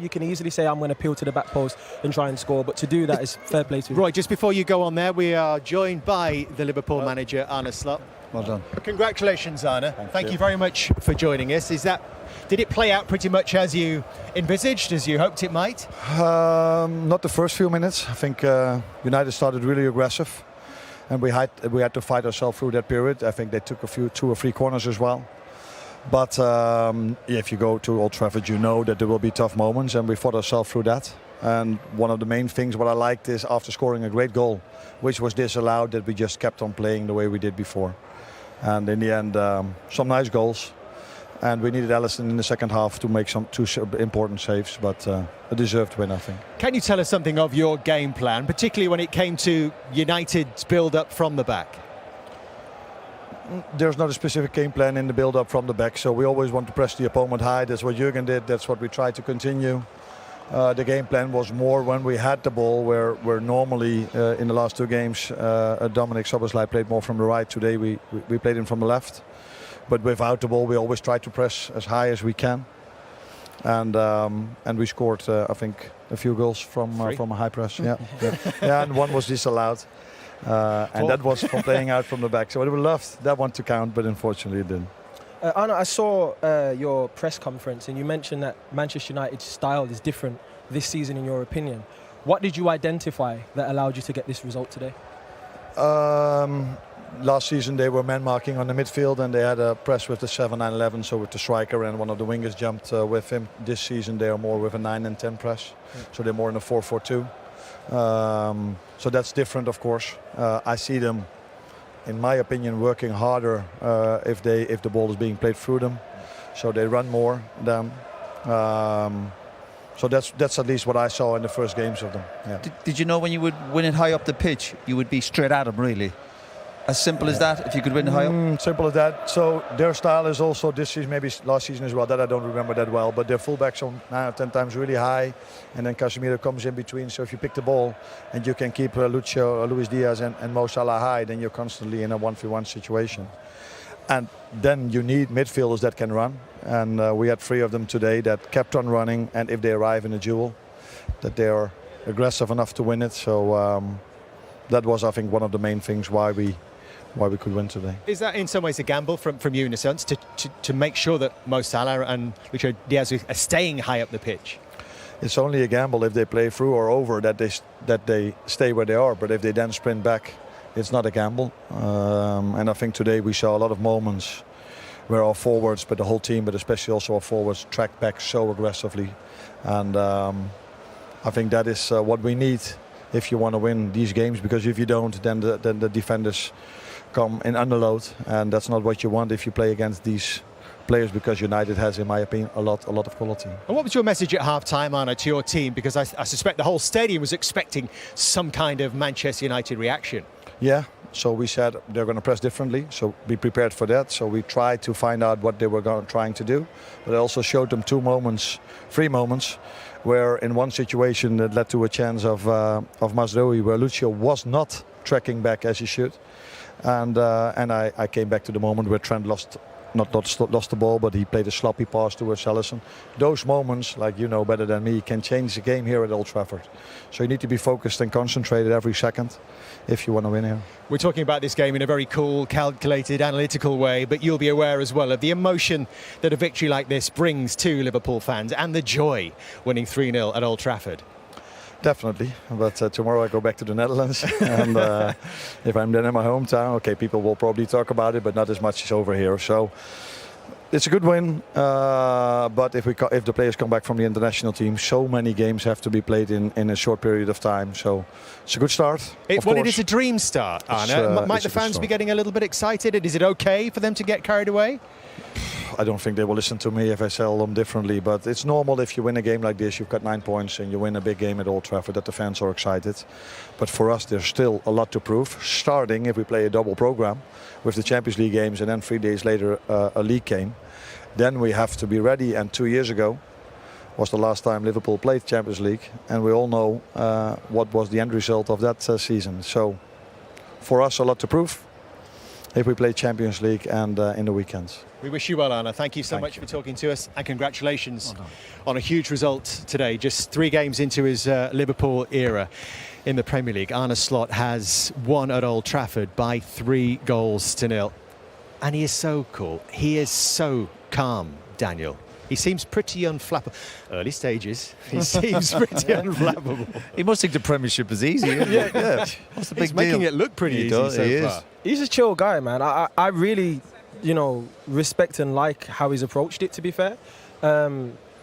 You can easily say I'm going to peel to the back post and try and score, but to do that is fair play to you. Roy, just before you go on there, we are joined by the Liverpool manager, Arne Slot. Well done. Congratulations, Arne. Thank you very much for joining us. Did it play out pretty much as you envisaged, as you hoped it might? Not the first few minutes. I think United started really aggressive, and we had to fight ourselves through that period. I think they took 2 or 3 corners as well. But if you go to Old Trafford, you know that there will be tough moments, and we fought ourselves through that. And one of the main things what I liked is after scoring a great goal, which was disallowed, that we just kept on playing the way we did before. And in the end, some nice goals. And we needed Alisson in the second half to make 2 important saves, but a deserved win, I think. Can you tell us something of your game plan, particularly when it came to United's build-up from the back? There's not a specific game plan in the build-up from the back, so we always want to press the opponent high. That's what Jurgen did. That's what we tried to continue. The game plan was more when we had the ball, where normally in the last 2 games Dominic Szoboszlai played more from the right. Today we played him from the left. But without the ball, we always try to press as high as we can, and we scored, I think, a few goals from a high press. Yeah, and one was disallowed, and that was from playing out from the back. So I would have loved that one to count, but unfortunately it didn't. Arne, I saw your press conference, and you mentioned that Manchester United's style is different this season, in your opinion. What did you identify that allowed you to get this result today? Last season they were man marking on the midfield, and they had a press with the 7-9-11, so with the striker and one of the wingers jumped with him. This season they are more with a 9 and 10 press, so they're more in a 4-4-2. So that's different, of course. I see them, in my opinion, working harder if the ball is being played through them, so they run more than. So that's at least what I saw in the first games of them. Yeah. Did you know when you would win it high up the pitch, you would be straight at them, really? As simple as that, if you could win high up? Simple as that. So their style is also this season, maybe last season as well, that I don't remember that well, but their fullbacks are 9 or 10 times really high, and then Casemiro comes in between. So if you pick the ball and you can keep Lucio, Luis Diaz and Mo Salah high, then you're constantly in a 1v1 situation. And then you need midfielders that can run, and we had 3 of them today that kept on running, and if they arrive in a duel, that they are aggressive enough to win it. So that was, I think, one of the main things why we could win today. Is that in some ways a gamble from you in a sense to make sure that Mo Salah and Lucho Diaz are staying high up the pitch? It's only a gamble if they play through or over that they stay where they are, but if they then sprint back, it's not a gamble. And I think today we saw a lot of moments where our forwards, but the whole team, but especially also our forwards, track back so aggressively, and I think that is what we need if you want to win these games, because if you don't, then the defenders come in underload, and that's not what you want if you play against these players, because United has, in my opinion, a lot of quality. And what was your message at half-time, Arne, to your team? Because I suspect the whole stadium was expecting some kind of Manchester United reaction. Yeah, so we said they're going to press differently, so be prepared for that. So we tried to find out what they were trying to do, but I also showed them 3 moments, where in one situation that led to a chance of Mazraoui, where Lucio was not tracking back as he should. And I came back to the moment where Trent lost the ball, but he played a sloppy pass towards Alisson. Those moments, like you know better than me, can change the game here at Old Trafford. So you need to be focused and concentrated every second if you want to win here. We're talking about this game in a very cool, calculated, analytical way, but you'll be aware as well of the emotion that a victory like this brings to Liverpool fans, and the joy winning 3-0 at Old Trafford. Definitely, but tomorrow I go back to the Netherlands, and if I'm then in my hometown, okay, people will probably talk about it, but not as much as over here. So it's a good win, but if the players come back from the international team, so many games have to be played in a short period of time. So it's a good start. It is a dream start, Arne. Might the fans be getting a little bit excited? And is it okay for them to get carried away? I don't think they will listen to me if I tell them differently, but it's normal if you win a game like this, you've got 9 points and you win a big game at Old Trafford, that the fans are excited. But for us, there's still a lot to prove. Starting if we play a double program with the Champions League games and then 3 days later a league game, then we have to be ready. And 2 years ago was the last time Liverpool played Champions League, and we all know what was the end result of that season. So for us, a lot to prove. if we play Champions League and in the weekends. We wish you well, Arne. Thank you so much for talking to us, and congratulations on a huge result today. Just 3 games into his Liverpool era in the Premier League, Arne Slot has won at Old Trafford by 3-0. And he is so cool. He is so calm, Daniel. He seems pretty unflappable. Early stages, he seems pretty unflappable. He must think the Premiership is easy. Yeah. What's the big He's making deal? it look pretty He easy does, so he far. is. He's a chill guy, man. I really, respect and like how he's approached it, to be fair.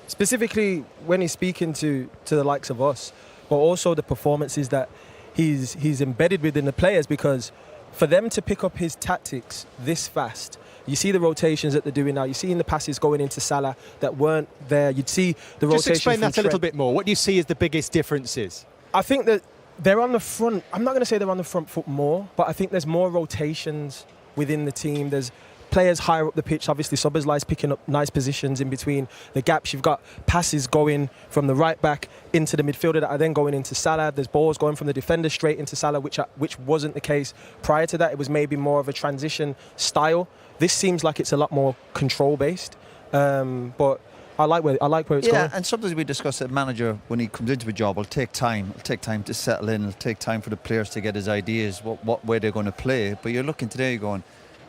Specifically when he's speaking to the likes of us, but also the performances that he's embedded within the players, because for them to pick up his tactics this fast, you see the rotations that they're doing now. You're seeing the passes going into Salah that weren't there. You'd see the rotations. Just explain that a little Trent. bit more. What do you see as the biggest differences? I think that they're on the front. I'm not going to say they're on the front foot more, but I think there's more rotations within the team. There's players higher up the pitch. Obviously, Szoboszlai's picking up nice positions in between the gaps. You've got passes going from the right back into the midfielder that are then going into Salah. There's balls going from the defender straight into Salah, which wasn't the case prior to that. It was maybe more of a transition style. This seems like it's a lot more control-based, but I like where it's going. Yeah, and sometimes we discuss that manager, when he comes into a job, will take time. It'll take time to settle in. It'll take time for the players to get his ideas, what way they're going to play. But you're looking today, you're going,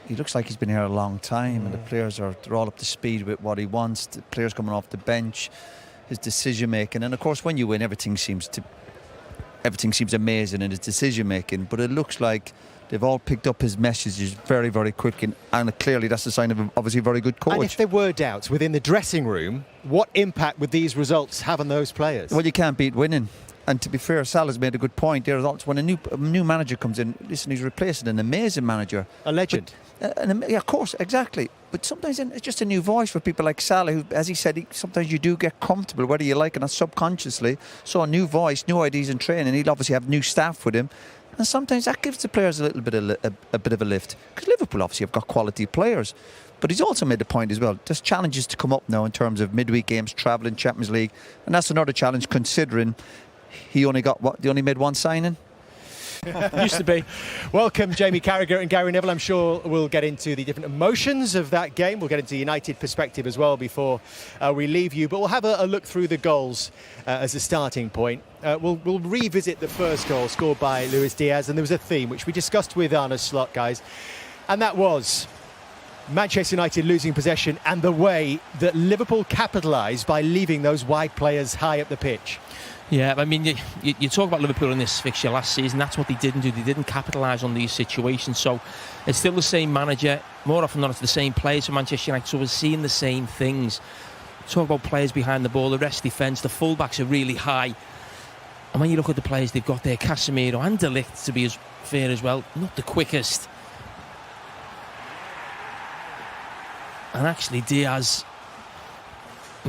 he looks like he's been here a long time, and the players they're all up to speed with what he wants. The players coming off the bench, his decision making, and of course when you win, everything seems amazing in his decision making. But it looks like they've all picked up his messages very, very quick, and clearly that's a sign of obviously a very good coach. And if there were doubts within the dressing room, what impact would these results have on those players? Well, you can't beat winning. And to be fair, Salah's made a good point. There, when a new manager comes in, listen, he's replacing an amazing manager, A legend. yeah, of course, exactly. But sometimes it's just a new voice for people like Salah, who, as he said, sometimes you do get comfortable, whether you like it or not, subconsciously. So a new voice, new ideas in training. He'll obviously have new staff with him, and sometimes that gives the players a little bit of a lift. Because Liverpool obviously have got quality players. But he's also made the point as well, there's challenges to come up now in terms of midweek games, travelling, Champions League, and that's another challenge considering he only made one signing. Used to be. Welcome, Jamie Carragher and Gary Neville. I'm sure we'll get into the different emotions of that game. We'll get into United perspective as well before we leave you. But we'll have a look through the goals as a starting point. We'll revisit the first goal scored by Luis Diaz, and there was a theme which we discussed with Arne Slot, guys, and that was Manchester United losing possession and the way that Liverpool capitalised by leaving those wide players high up the pitch. Yeah, I mean, you talk about Liverpool in this fixture last season. That's what they didn't do. They didn't capitalise on these situations. So it's still the same manager. More often than not, it's the same players for Manchester United. So we're seeing the same things. Talk about players behind the ball, the rest defence. The fullbacks are really high. And when you look at the players they've got there, Casemiro and De Ligt, to be as fair as well, not the quickest. And actually, Diaz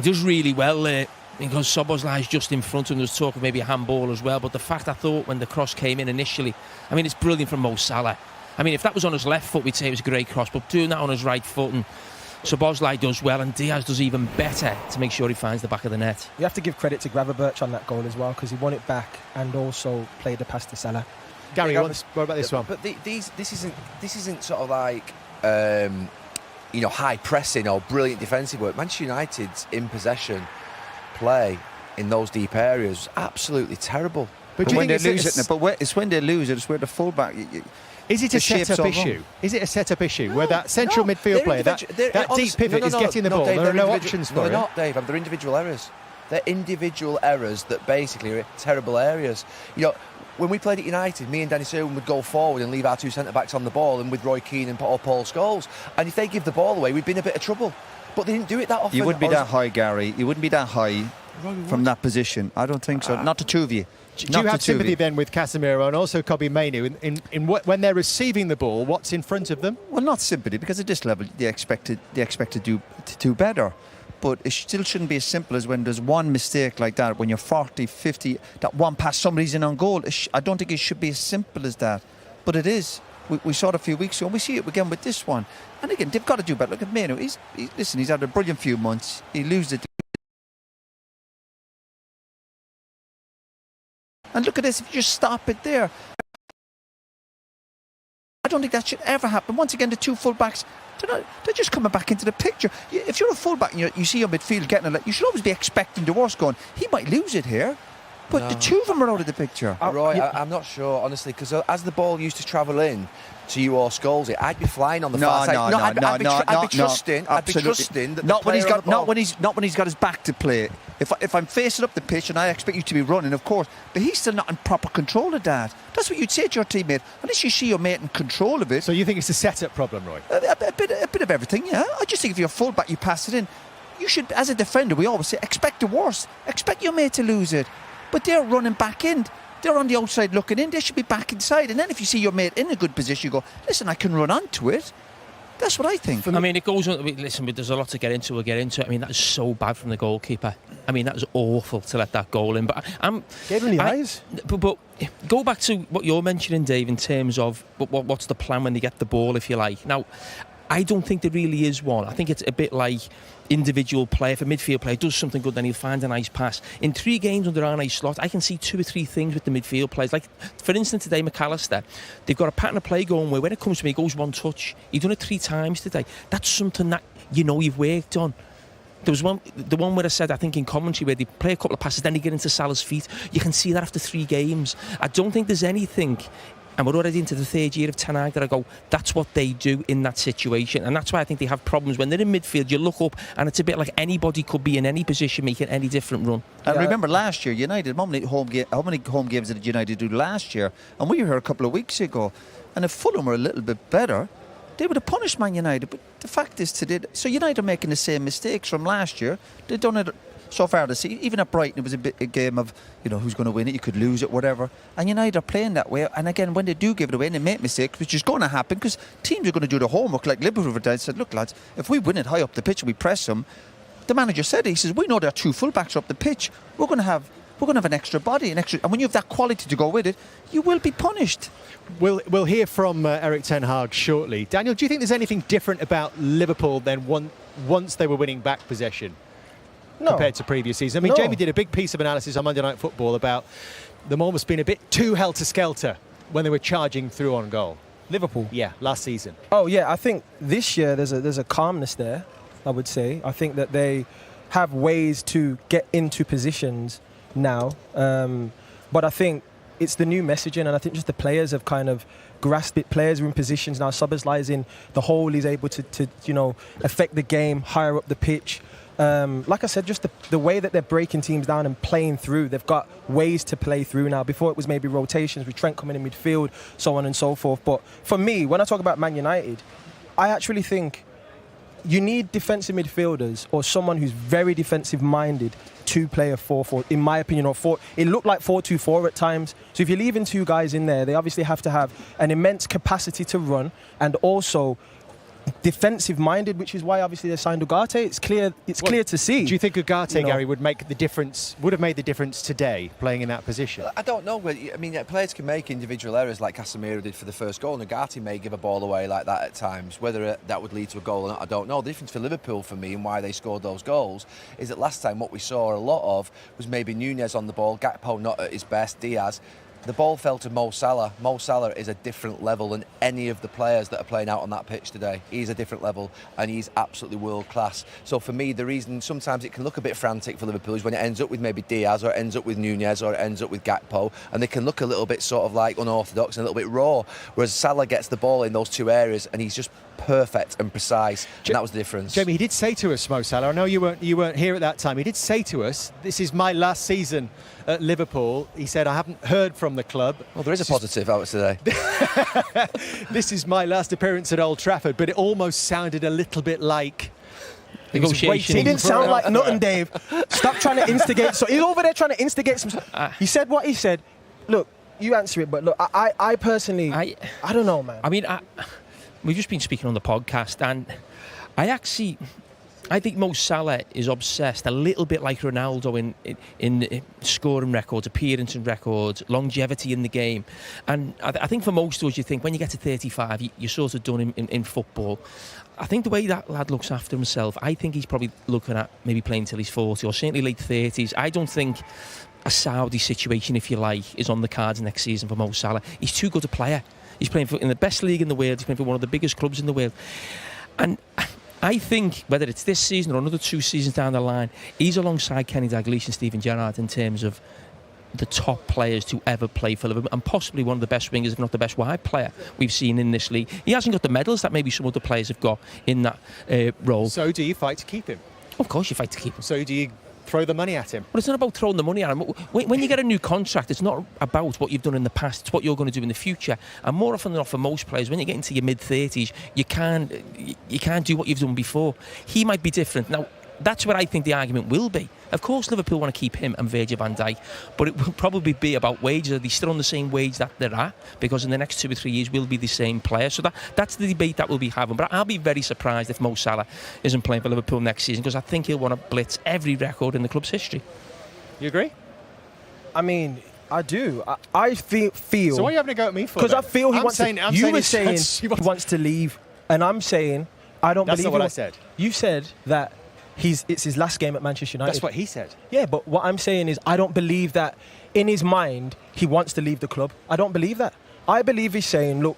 does really well there. Because Szoboszlai's just in front of him. There was talk of maybe a handball as well. But the fact, I thought, when the cross came in initially, I mean, it's brilliant from Mo Salah. I mean, if that was on his left foot, we'd say it was a great cross. But doing that on his right foot, and Szoboszlai does well, and Diaz does even better to make sure he finds the back of the net. You have to give credit to Gravenberch on that goal as well, because he won it back and also played the pass to Salah. Gary, what about this one? But this isn't sort of like high pressing or brilliant defensive work. Manchester United's in possession play in those deep areas was absolutely terrible. But do you when think they lose it, it's when they lose it, it's where the fullback. Is it a set-up issue? Is it a set-up issue where that central midfield player, that deep pivot is getting the ball? Dave, there are no options for they're him. not, Dave. They're individual errors. They're individual errors that basically are terrible areas. When we played at United, me and Danny Sherwin would go forward and leave our two centre-backs on the ball, and with Roy Keane and Paul Scholes. And if they give the ball away, we'd be in a bit of trouble. But they didn't do it that often. You wouldn't be that high, Gary. You wouldn't be that high from that position. I don't think so. Not the two of you. Do you have sympathy then with Casemiro and also Kobe Mainoo in when they're receiving the ball? What's in front of them? Well, not sympathy, because at this level they expect to do better. But it still shouldn't be as simple as when there's one mistake like that, when you're 40, 50, that one pass, somebody's in on goal. I don't think it should be as simple as that. But it is. We saw it a few weeks ago, and we see it again with this one. And again, they've got to do better. Look at Mainoo. He's had a brilliant few months. He loses it. And look at this, if you just stop it there. don't think that should ever happen. Once again, the two full-backs, they're just coming back into the picture. If you're a full-back and you see your midfield getting it, you should always be expecting the worst going. He might lose it here. But the two of them are out of the picture. Roy, I'm not sure, honestly, because as the ball used to travel in to you or Scholesy, I'd be flying on the far side. I'd be trusting that the player on the ball... Not when he's got his back to play. If I'm facing up the pitch and I expect you to be running, of course, but he's still not in proper control of that. That's what you'd say to your teammate, unless you see your mate in control of it. So you think it's a set-up problem, Roy? A bit of everything, yeah. I just think if you're full-back, you pass it in. You should, as a defender, we always say, expect the worst. Expect your mate to lose it. But they're running back in. They're on the outside looking in. They should be back inside. And then if you see your mate in a good position, you go, listen, I can run onto it. That's what I think. I mean, it goes on. Listen, there's a lot to get into. We'll get into it. I mean, that is so bad from the goalkeeper. I mean, that was awful to let that goal in. But gave him the eyes. But go back to what you're mentioning, Dave, in terms of what's the plan when they get the ball, if you like. Now, I don't think there really is one. I think it's a bit like individual player. If a midfield player does something good, then he'll find a nice pass. In 3 games under Arne's slot, I can see 2 or 3 things with the midfield players. Like, for instance, today, McAllister, they've got a pattern of play going where when it comes to me, he goes one touch. He's done it 3 times today. That's something that you've worked on. There was the one where I said, I think in commentary, where they play a couple of passes, then they get into Salah's feet. You can see that after 3 games. I don't think there's anything, and we're already into the 3rd year of Ten Hag, that I go, that's what they do in that situation. And that's why I think they have problems. When they're in midfield, you look up and it's a bit like anybody could be in any position making any different run. And remember last year, United, how many home games did United do last year? And we were here a couple of weeks ago, and if Fulham were a little bit better, they would have punished Man United. But the fact is today, so United are making the same mistakes from last year. They've done it so far this season. Even at Brighton, it was a game of, who's going to win it, you could lose it, whatever. And United are playing that way. And again, when they do give it away and they make mistakes, which is going to happen, because teams are going to do the homework, like Liverpool have done, said, look, lads, if we win it high up the pitch and we press them, the manager said, he says, we know there are 2 fullbacks up the pitch. We're going to have an extra body, and when you have that quality to go with it, you will be punished. We'll hear from Erik Ten Hag shortly. Daniel, do you think there's anything different about Liverpool than once they were winning back possession? No. Compared to previous seasons. I mean, Jamie did a big piece of analysis on Monday Night Football about them almost being a bit too helter-skelter when they were charging through on goal. Liverpool? Yeah, last season. Oh, yeah, I think this year there's a calmness there, I would say. I think that they have ways to get into positions now. But I think it's the new messaging, and I think just the players have kind of grasped it. Players are in positions now. Szoboszlai's in the hole. He's able to affect the game higher up the pitch. Like I said, just the way that they're breaking teams down and playing through, they've got ways to play through now. Before it was maybe rotations with Trent coming in midfield, so on and so forth. But for me, when I talk about Man United, I actually think you need defensive midfielders or someone who's very defensive-minded to play a 4-4, in my opinion, or 4. It looked like 4-2-4 at times. So if you're leaving 2 guys in there, they obviously have to have an immense capacity to run and also defensive-minded, which is why obviously they signed Ugarte. It's clear to see. Do you think Ugarte, Gary, would have made the difference today, playing in that position? I don't know. I mean, players can make individual errors like Casemiro did for the first goal, and Ugarte may give a ball away like that at times. Whether that would lead to a goal or not, I don't know. The difference for Liverpool, for me, and why they scored those goals, is that last time what we saw a lot of was maybe Nunez on the ball, Gakpo not at his best, Diaz. The ball fell to Mo Salah. Mo Salah is a different level than any of the players that are playing out on that pitch today. He's a different level, and he's absolutely world class. So for me, the reason sometimes it can look a bit frantic for Liverpool is when it ends up with maybe Diaz, or it ends up with Nunez, or it ends up with Gakpo, and they can look a little bit sort of like unorthodox and a little bit raw. Whereas Salah gets the ball in those 2 areas, and he's just perfect and precise, and that was the difference. Jamie, he did say to us, Mo Salah, I know you weren't here at that time, he did say to us, this is my last season at Liverpool. He said, I haven't heard from the club. Well, there is a positive out today. This is my last appearance at Old Trafford, but it almost sounded a little bit like negotiation. He didn't sound like nothing, Dave. Stop trying to instigate. So he's over there trying to instigate some. He said what he said. Look, you answer it, but look, I personally, I don't know, man. I mean, we've just been speaking on the podcast, and I think Mo Salah is obsessed a little bit like Ronaldo in scoring records, appearance records, longevity in the game. And I think for most of us, you think when you get to 35, you're sort of done in football. I think the way that lad looks after himself, I think he's probably looking at maybe playing till he's 40 or certainly late 30s. I don't think a Saudi situation, if you like, is on the cards next season for Mo Salah. He's too good a player. He's playing in the best league in the world. He's playing for one of the biggest clubs in the world. And I think whether it's this season or another 2 seasons down the line, he's alongside Kenny Dalglish and Steven Gerrard in terms of the top players to ever play for Liverpool, and possibly one of the best wingers, if not the best wide player we've seen in this league. He hasn't got the medals that maybe some other players have got in that role. So do you fight to keep him? Of course you fight to keep him. So do you throw the money at him? Well, it's not about throwing the money at him. When you get a new contract, it's not about what you've done in the past, it's what you're going to do in the future. And more often than not, for most players, when you get into your mid-30s, you can't do what you've done before. He might be different. Now, that's what I think the argument will be. Of course, Liverpool want to keep him and Virgil van Dijk, but it will probably be about wages. Are they still on the same wage that they're at? Because in the next 2 or 3 years, we'll be the same player. So that's the debate that we'll be having. But I'll be very surprised if Mo Salah isn't playing for Liverpool next season, because I think he'll want to blitz every record in the club's history. You agree? I mean, I do. I feel. So why are you having a go at me for? Because I feel he wants to. You were saying he he wants to leave, and I'm saying I don't That's believe not what you. I said. You said that it's his last game at Manchester United. That's what he said. Yeah, but what I'm saying is I don't believe that in his mind he wants to leave the club. I don't believe that. I believe he's saying, look,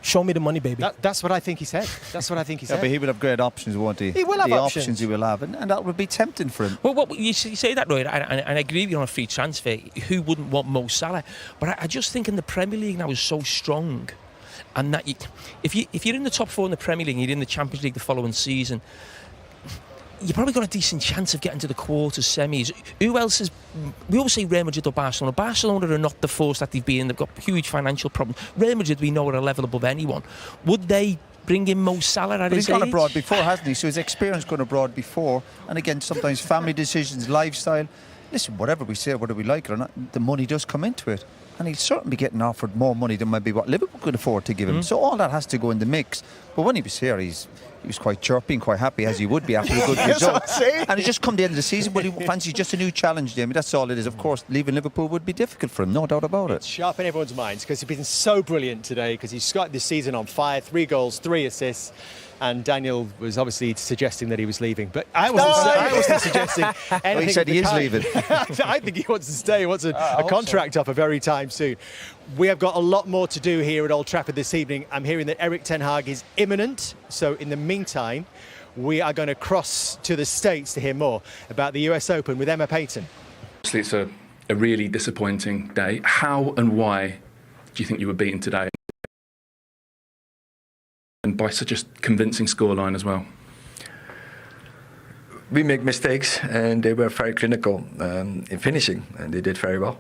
show me the money, baby. That's what I think he said. That's what I think he said. Yeah, but he will have great options, won't he? He will have the options. he will have, and that would be tempting for him. Well, you say that, Roy, and I agree with you on a free transfer. Who wouldn't want Mo Salah? But I just think in the Premier League now is so strong, and that if you're in the top 4 in the Premier League and you're in the Champions League the following season, you've probably got a decent chance of getting to the quarters, semis. Who else is... We always say Real Madrid or Barcelona. Barcelona are not the force that they've been. They've got huge financial problems. Real Madrid, we know, are a level above anyone. Would they bring in Mo Salah at his age? He's gone abroad before, hasn't he? So his experience going abroad before. And again, sometimes family decisions, lifestyle. Listen, whatever we say, whether we like it or not, the money does come into it. And he'll certainly be getting offered more money than maybe what Liverpool could afford to give him. So all that has to go in the mix. But when he was here, he was quite chirpy and quite happy, as he would be after a good result. And it's just come the end of the season, but he fancies just a new challenge, Jamie. That's all it is. Of course, leaving Liverpool would be difficult for him, no doubt about it. Sharpen everyone's minds, because he's been so brilliant today, because he's started this season on fire. 3 goals, 3 assists. And Daniel was obviously suggesting that he was leaving, but I wasn't suggesting anything. Well, he said he is leaving. I think he wants to stay. He wants a contract offer very time soon. We have got a lot more to do here at Old Trafford this evening. I'm hearing that Erik ten Hag is imminent. So in the meantime, we are going to cross to the States to hear more about the US Open with Emma Payton. Obviously, it's a really disappointing day. How and why do you think you were beaten today? And by such a convincing scoreline as well. We make mistakes, and they were very clinical in finishing, and they did very well.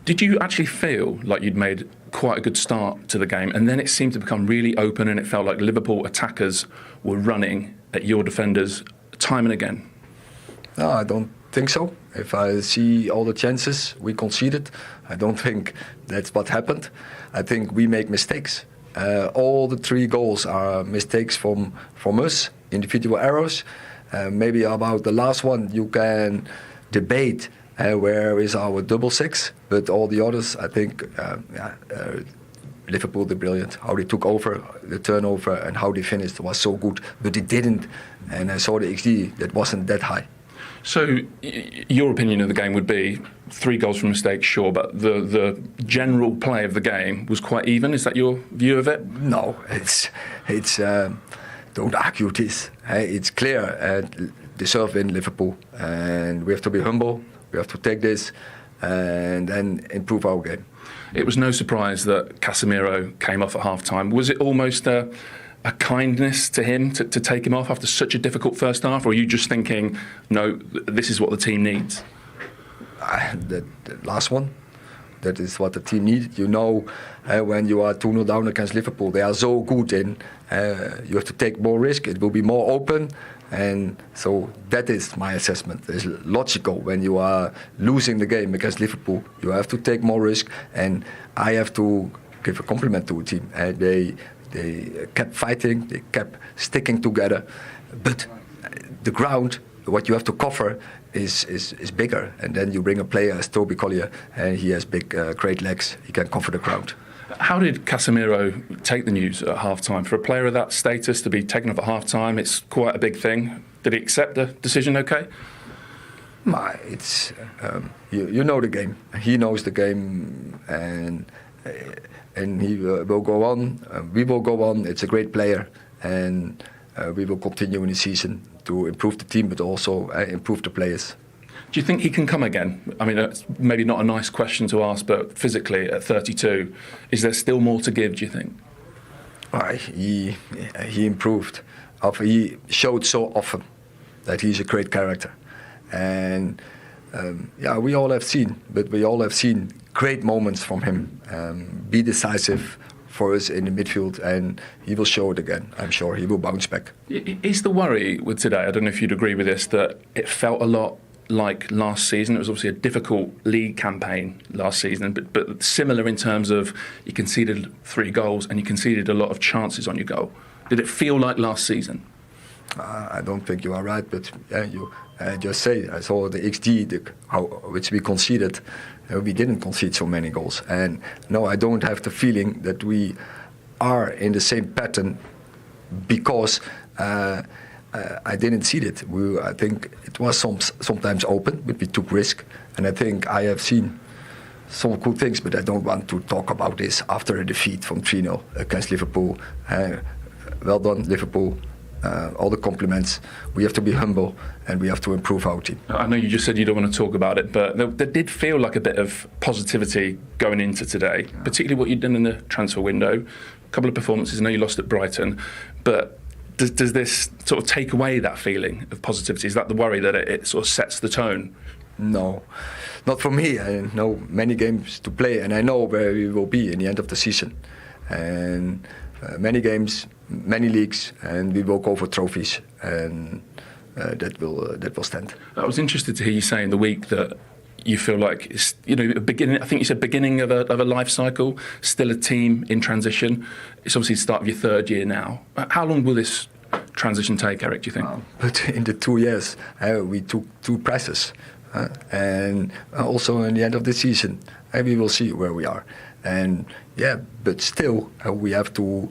Did you actually feel like you'd made quite a good start to the game, and then it seemed to become really open, and it felt like Liverpool attackers were running at your defenders time and again? No, I don't think so. If I see all the chances we conceded, I don't think that's what happened. I think we make mistakes. All the 3 goals are mistakes from us, individual errors. Maybe about the last one you can debate where is our double 6, but all the others, I think Liverpool did brilliant. How they took over the turnover and how they finished was so good, but they didn't. And I saw the XG that wasn't that high. So your opinion of the game would be 3 goals from mistakes, sure, but the general play of the game was quite even. Is that your view of it? No, it's don't argue this. It's clear. They serve in Liverpool, and we have to be humble. We have to take this and then improve our game. It was no surprise that Casemiro came off at half-time. Was it almost a kindness to him to take him off after such a difficult first half, or are you just thinking, no, this is what the team needs? The last one, that is what the team needed. You know, when you are 2-0 down against Liverpool, they are so good in, you have to take more risk, it will be more open, and so that is my assessment. It's logical when you are losing the game against Liverpool, you have to take more risk, and I have to give a compliment to the team. They kept fighting, they kept sticking together, but the ground, what you have to cover is bigger, and then you bring a player as Toby Collier, and he has big, great legs, he can cover the ground. How did Casemiro take the news at half-time? For a player of that status to be taken off at half-time, it's quite a big thing. Did he accept the decision okay? It's you know the game, he knows the game, and and he will go on. We will go on. It's a great player, and we will continue in the season to improve the team, but also improve the players. Do you think he can come again? I mean, it's maybe not a nice question to ask, but physically at 32, is there still more to give, do you think? He improved. He showed so often that he's a great character. And we all have seen great moments from him. Be decisive for us in the midfield, and he will show it again. I'm sure he will bounce back. Is the worry with today, I don't know if you'd agree with this, that it felt a lot like last season? It was obviously a difficult league campaign last season, but similar in terms of you conceded 3 goals and you conceded a lot of chances on your goal. Did it feel like last season? I don't think you are right, but you just say, I saw the XG, which we conceded. We didn't concede so many goals. And no, I don't have the feeling that we are in the same pattern because I didn't see it. I think it was sometimes open, but we took risk. And I think I have seen some cool things, but I don't want to talk about this after a defeat from 3-0 against Liverpool. Well done, Liverpool. All the compliments. We have to be humble and we have to improve our team. I know you just said you don't want to talk about it, but there did feel like a bit of positivity going into today, particularly what you'd done in the transfer window. A couple of performances. I know you lost at Brighton, but does this sort of take away that feeling of positivity? Is that the worry that it sort of sets the tone? No, not for me. I know many games to play and I know where we will be in the end of the season. And many games, many leagues, and we will go for trophies, and that will stand. I was interested to hear you say in the week that you feel like it's, a beginning. I think you said beginning of a life cycle, still a team in transition. It's obviously the start of your 3rd year now. How long will this transition take, Erik, do you think? But in the 2 years, we took 2 presses, and also in the end of the season, we will see where we are. And but still, we have to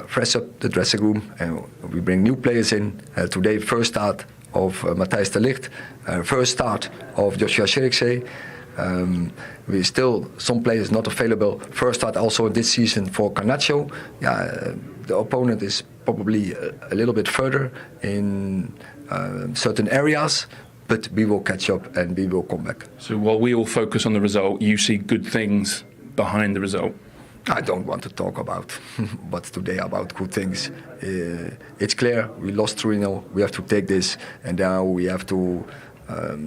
fresh up the dressing room, and we bring new players in. Today, first start of Matthijs de Ligt, first start of Joshua Zirkzee. We still some players not available. First start also this season for Garnacho. The opponent is probably a little bit further in certain areas. But we will catch up and we will come back. So while we all focus on the result, you see good things behind the result? I don't want to talk about what's today about good things. It's clear we lost 3-0. We have to take this, and now we have to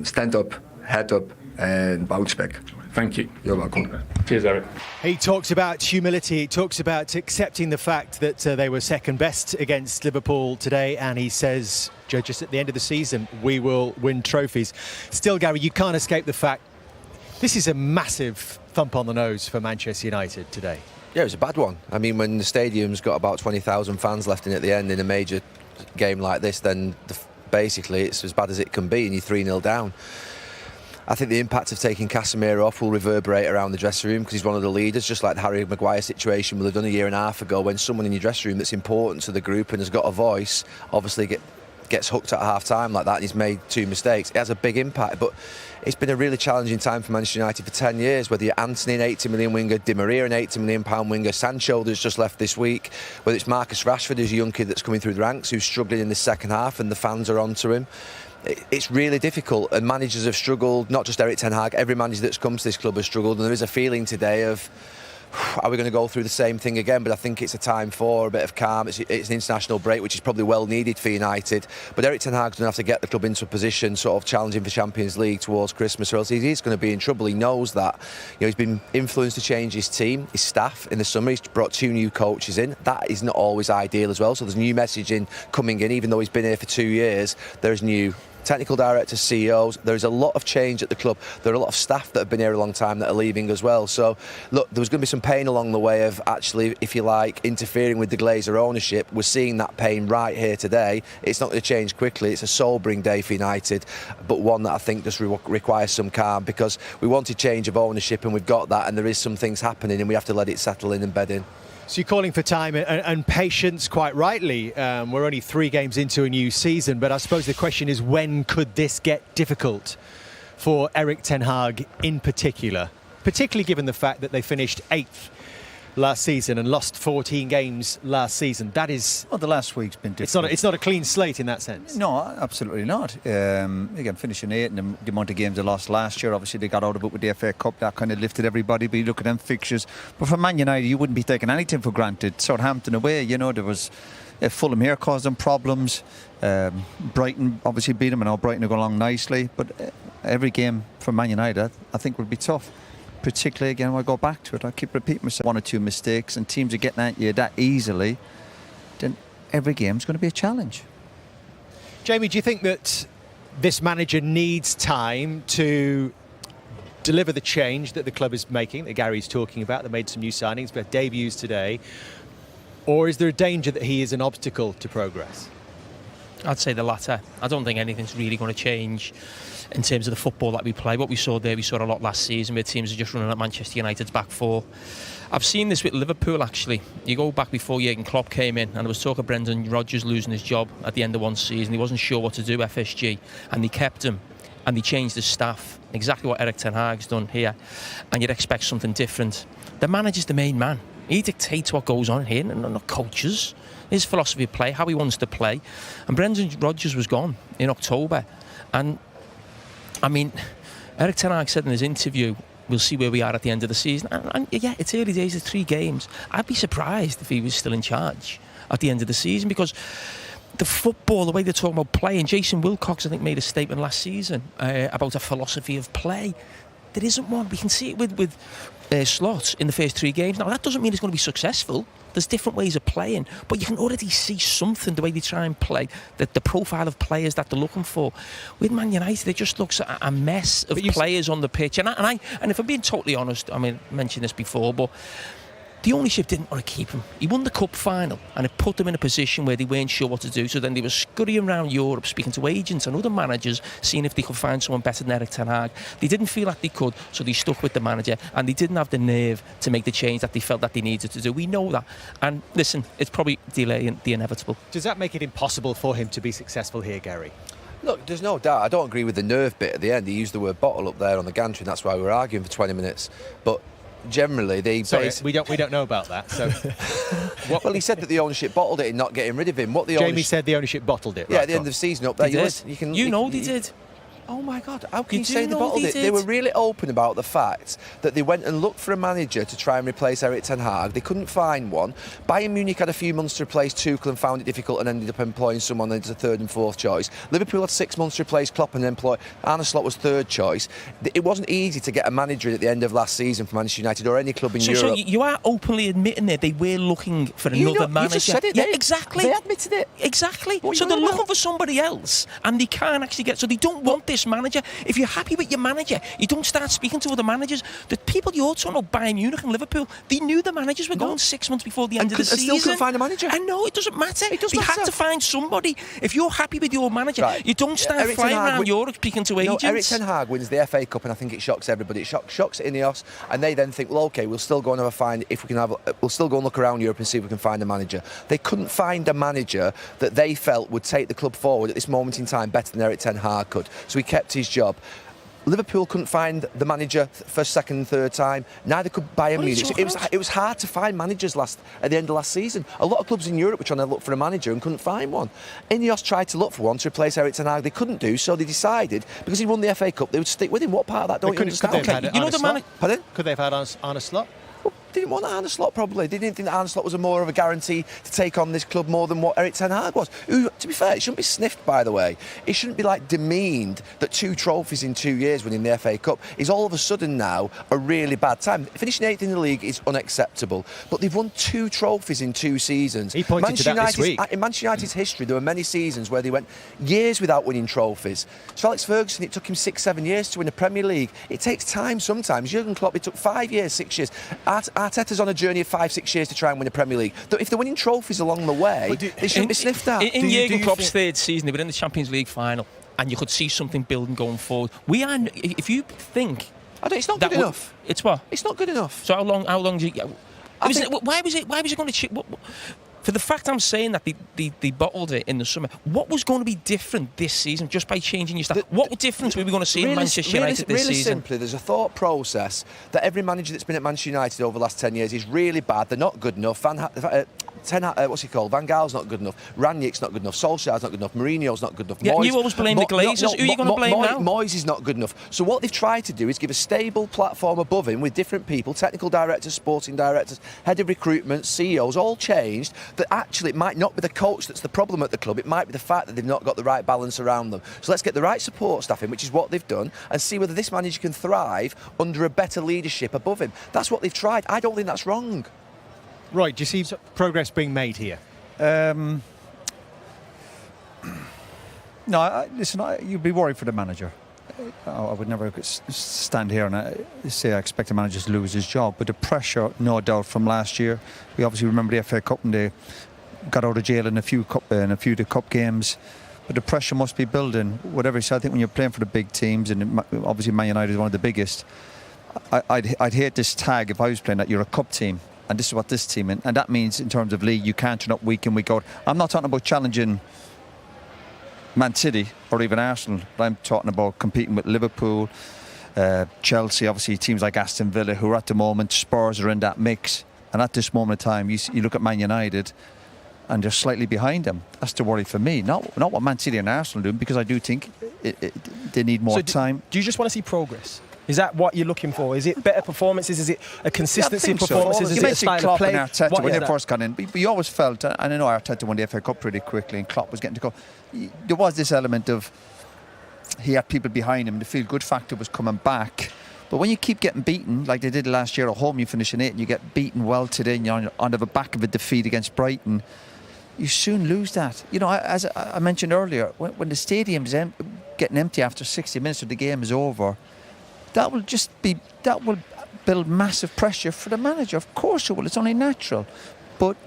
stand up, head up, and bounce back. Thank you. You're welcome. Cheers, Erik. He talks about humility. He talks about accepting the fact that they were second best against Liverpool today, and he says, judges at the end of the season, we will win trophies. Still, Gary, you can't escape the fact this is a massive thump on the nose for Manchester United today. Yeah, it was a bad one. I mean, when the stadium's got about 20,000 fans left in at the end in a major game like this, then basically it's as bad as it can be and you're 3-0 down. I think the impact of taking Casemiro off will reverberate around the dressing room because he's one of the leaders, just like the Harry Maguire situation will have done a year and a half ago, when someone in your dressing room that's important to the group and has got a voice obviously gets hooked at half-time like that and he's made 2 mistakes. It has a big impact, but it's been a really challenging time for Manchester United for 10 years, whether you're Antony, an 80 million winger, Di Maria, an 80 million pound winger, Sancho that's just left this week, whether it's Marcus Rashford, who's a young kid that's coming through the ranks, who's struggling in the second half and the fans are onto him. It's really difficult, and managers have struggled, not just Erik ten Hag, every manager that's come to this club has struggled, and there is a feeling today of, are we going to go through the same thing again? But I think it's a time for a bit of calm. It's an international break, which is probably well needed for United. But Erik ten Hag's going to have to get the club into a position sort of challenging for Champions League towards Christmas, or else he's going to be in trouble. He knows that. He's been influenced to change his team, his staff in the summer. He's brought 2 new coaches in. That is not always ideal as well. So there's new messaging coming in, even though he's been here for 2 years. There's new technical directors, CEOs. There's a lot of change at the club. There are a lot of staff that have been here a long time that are leaving as well. So, look, there was going to be some pain along the way of actually, if you like, interfering with the Glazer ownership. We're seeing that pain right here today. It's not going to change quickly. It's a sobering day for United, but one that I think just requires some calm, because we wanted change of ownership and we've got that, and there is some things happening and we have to let it settle in and bed in. So you're calling for time and patience, quite rightly. We're only 3 games into a new season, but I suppose the question is, when could this get difficult for Erik ten Hag in particular? particularly given the fact that they finished 8th last season and lost 14 games last season. That is... Well, the last week's been different. It's not a clean slate in that sense. No, absolutely not. Again, finishing 8 and the amount of games they lost last year, obviously they got out of it with the FA Cup. That kind of lifted everybody. But you look at them fixtures. But for Man United, you wouldn't be taking anything for granted. Southampton away, you know, there was... Fulham here caused them problems. Brighton obviously beat them, and now Brighton are going along nicely. But every game for Man United, I think, will be tough. Particularly, again, when I go back to it, I keep repeating myself. 1 or 2 mistakes, and teams are getting at you that easily, then every game's going to be a challenge. Jamie, do you think that this manager needs time to deliver the change that the club is making, that Gary's talking about? They made some new signings, but debuts today. Or is there a danger that he is an obstacle to progress? I'd say the latter. I don't think anything's really going to change in terms of the football that we play. What we saw there, we saw a lot last season where teams are just running at Manchester United's back four. I've seen this with Liverpool, actually. You go back before Jurgen Klopp came in, and there was talk of Brendan Rodgers losing his job at the end of one season. He wasn't sure what to do, FSG, and they kept him, and they changed his staff. Exactly what Erik ten Hag's done here, and you'd expect something different. The manager's the main man. He dictates what goes on here, and not coaches. His philosophy of play, how he wants to play. And Brendan Rodgers was gone in October. And, I mean, Erik ten Hag said in his interview, we'll see where we are at the end of the season. And yeah, it's early days, it's 3 games. I'd be surprised if he was still in charge at the end of the season, because the football, the way they're talking about play, and Jason Wilcox, I think, made a statement last season about a philosophy of play. There isn't one. We can see it with Slot in the first 3 games. Now, that doesn't mean it's going to be successful. There's different ways of playing, but you can already see something, the way they try and play, the profile of players that they're looking for. With Man United, it just looks a mess of players on the pitch. And if I'm being totally honest, I mean, I mentioned this before, but the ownership didn't want to keep him. He won the cup final, and it put them in a position where they weren't sure what to do. So then they were scurrying around Europe, speaking to agents and other managers, seeing if they could find someone better than Erik ten Hag. They didn't feel like they could, so they stuck with the manager, and they didn't have the nerve to make the change that they felt that they needed to do. We know that. And listen, it's probably delaying the inevitable. Does that make it impossible for him to be successful here, Gary? Look, there's no doubt. I don't agree with the nerve bit at the end. He used the word bottle up there on the gantry, and that's why we were arguing for 20 minutes. But generally, we don't know about that. So, well, he said that the ownership bottled it in not getting rid of him. Jamie said the ownership bottled it. Yeah, at the end of the season up there, they did. Oh my God! How can you say they bottled it? They were really open about the fact that they went and looked for a manager to try and replace Erik ten Hag. They couldn't find one. Bayern Munich had a few months to replace Tuchel and found it difficult and ended up employing someone as a 3rd and 4th choice. Liverpool had 6 months to replace Klopp and employ Arne Slot was 3rd choice. It wasn't easy to get a manager in at the end of last season for Manchester United or any club in Europe. So you are openly admitting that they were looking for another manager. You just said it. Yeah, exactly. They admitted it. Exactly. So they're looking for somebody else, and they can't actually get. So they don't want this manager. If you're happy with your manager, you don't start speaking to other managers. The people you're talking about, Bayern Munich and Liverpool, they knew the managers were going 6 months before the end of the season. And still couldn't find a manager. I know, it doesn't matter. They had to find somebody. If you're happy with your manager, you don't start flying around Europe speaking to agents. Erik ten Hag wins the FA Cup, and I think it shocks everybody. It shocks Ineos, and they then think, well, OK, we'll still go and we'll still go and look around Europe and see if we can find a manager. They couldn't find a manager that they felt would take the club forward at this moment in time better than Erik ten Hag could. So he kept his job. Liverpool couldn't find the manager for 2nd and 3rd time. Neither could Bayern Munich. It was hard to find managers at the end of last season. A lot of clubs in Europe were trying to look for a manager and couldn't find one. Ineos tried to look for one to replace Erik ten Hag. They couldn't do, so they decided, because he won the FA Cup, they would stick with him. What part of that don't you understand? Pardon? Could they have had Arne Slot? They didn't want Arne Slot, probably. They didn't think that Arne Slot was more of a guarantee to take on this club more than what Erik ten Hag was. Who, to be fair, it shouldn't be sniffed, by the way. It shouldn't be demeaned that 2 trophies in 2 years winning the FA Cup is all of a sudden now a really bad time. Finishing 8th in the league is unacceptable, but they've won 2 trophies in 2 seasons. He pointed to that this week. In Manchester United's history, there were many seasons where they went years without winning trophies. So Alex Ferguson, it took him 6-7 years to win a Premier League. It takes time sometimes. Jurgen Klopp, it took 5 years, 6 years. Arteta's on a journey of 5-6 years to try and win a Premier League. If they're winning trophies along the way, they shouldn't be sniffed at. In Jurgen Klopp's 3rd season, they were in the Champions League final, and you could see something building going forward. If you think... It's not good enough. It's what? It's not good enough. So how long do you... Why was it going to... For the fact I'm saying that they bottled it in the summer, what was going to be different this season just by changing your staff? What difference were we going to see in Manchester United this really season? Simply, there's a thought process that every manager that's been at Manchester United over the last 10 years is really bad. They're not good enough. What's he called? Van Gaal's not good enough. Rangnick's not good enough. Solskjaer's not good enough. Mourinho's not good enough. Yeah, Moyes, you always blame the Glazers. Who are you going to blame now? Moyes is not good enough. So what they've tried to do is give a stable platform above him with different people, technical directors, sporting directors, head of recruitment, CEOs, all changed. That actually it might not be the coach that's the problem at the club. It might be the fact that they've not got the right balance around them. So let's get the right support staff in, which is what they've done, and see whether this manager can thrive under a better leadership above him. That's what they've tried. I don't think that's wrong. Right, do you see progress being made here? No, listen, you'd be worried for the manager. I would never stand here and say I expect the manager to lose his job, but the pressure, no doubt, from last year. We obviously remember the FA Cup and they got out of jail in a few of the cup games, but the pressure must be building. Whatever you say, I think when you're playing for the big teams, and obviously Man United is one of the biggest, I'd hate this tag if I was playing that you're a cup team. And this is what this team, and that means in terms of league, you can't turn up week in, week out. I'm not talking about challenging Man City or even Arsenal, but I'm talking about competing with Liverpool, Chelsea, obviously teams like Aston Villa, who are at the moment, Spurs are in that mix. And at this moment in time, you look at Man United, and they're slightly behind them. That's the worry for me. Not what Man City and Arsenal are doing, because I do think they need more time. Do you just want to see progress? Is that what you're looking for? Is it better performances? Is it a consistency of performances? So. Is it a style of play? And Arteta, when they first got in, but you always felt, and I know Arteta won the FA Cup pretty quickly, and Klopp was getting to go. There was this element of he had people behind him. The feel-good factor was coming back. But when you keep getting beaten, like they did last year at home, you finish in 8th, and you get beaten well today, and you're on the back of a defeat against Brighton, you soon lose that. You know, as I mentioned earlier, when the stadium's getting empty after 60 minutes of the game is over, that will build massive pressure for the manager. Of course it will. It's only natural. But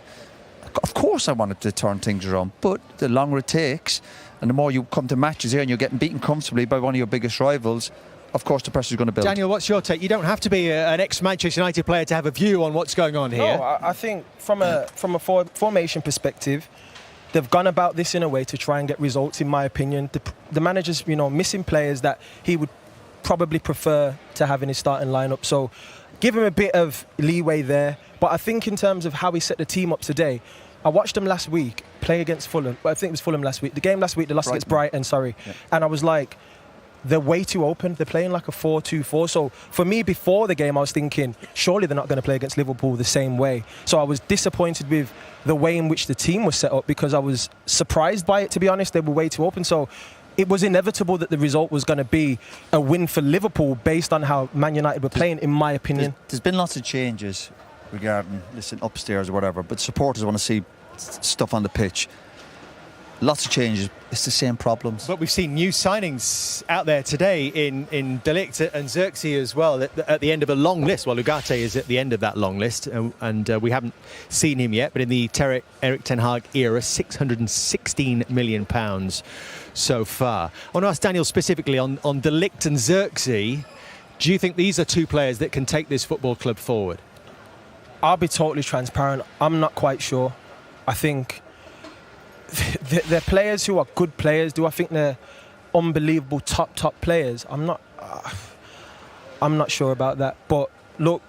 of course I wanted to turn things around. But the longer it takes, and the more you come to matches here and you're getting beaten comfortably by one of your biggest rivals, of course the pressure is going to build. Daniel, what's your take? You don't have to be an ex-Manchester United player to have a view on what's going on here. No, I think from a formation perspective, they've gone about this in a way to try and get results, in my opinion. The manager's, missing players that he would probably prefer to have in his starting lineup. So give him a bit of leeway there. But I think in terms of how he set the team up today, I watched them last week play against Fulham. Well, I think it was Fulham last week. The game last week, they lost against Brighton, Yeah. And I was like, they're way too open. They're playing like a 4-2-4. So for me, before the game, I was thinking, surely they're not going to play against Liverpool the same way. So I was disappointed with the way in which the team was set up, because I was surprised by it, to be honest. They were way too open. So it was inevitable that the result was going to be a win for Liverpool based on how Man United were playing, in my opinion. There's been lots of changes regarding, upstairs or whatever, but supporters want to see stuff on the pitch. Lots of changes. It's the same problems. But we've seen new signings out there today in De Ligt and Xerxes as well, at the end of a long list. Well, Ugarte is at the end of that long list, and we haven't seen him yet. But in the Erik ten Hag era, £616 million so far. I want to ask Daniel specifically on De Ligt and Xerxes. Do you think these are two players that can take this football club forward? I'll be totally transparent. I'm not quite sure. I think they're players who are good players. Do I think they're unbelievable top players? I'm not sure about that. But look,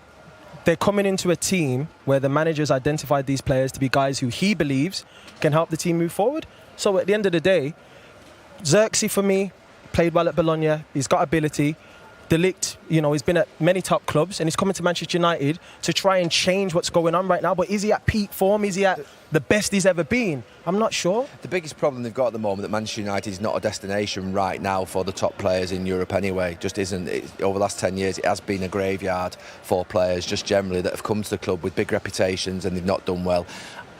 they're coming into a team where the manager's identified these players to be guys who he believes can help the team move forward. So at the end of the day, Xerxes, for me, played well at Bologna. He's got ability. De Ligt, he's been at many top clubs, and he's coming to Manchester United to try and change what's going on right now. But is he at peak form? Is he at the best he's ever been? I'm not sure. The biggest problem they've got at the moment, that Manchester United is not a destination right now for the top players in Europe anyway. Just isn't. Over the last 10 years, it has been a graveyard for players just generally that have come to the club with big reputations and they've not done well.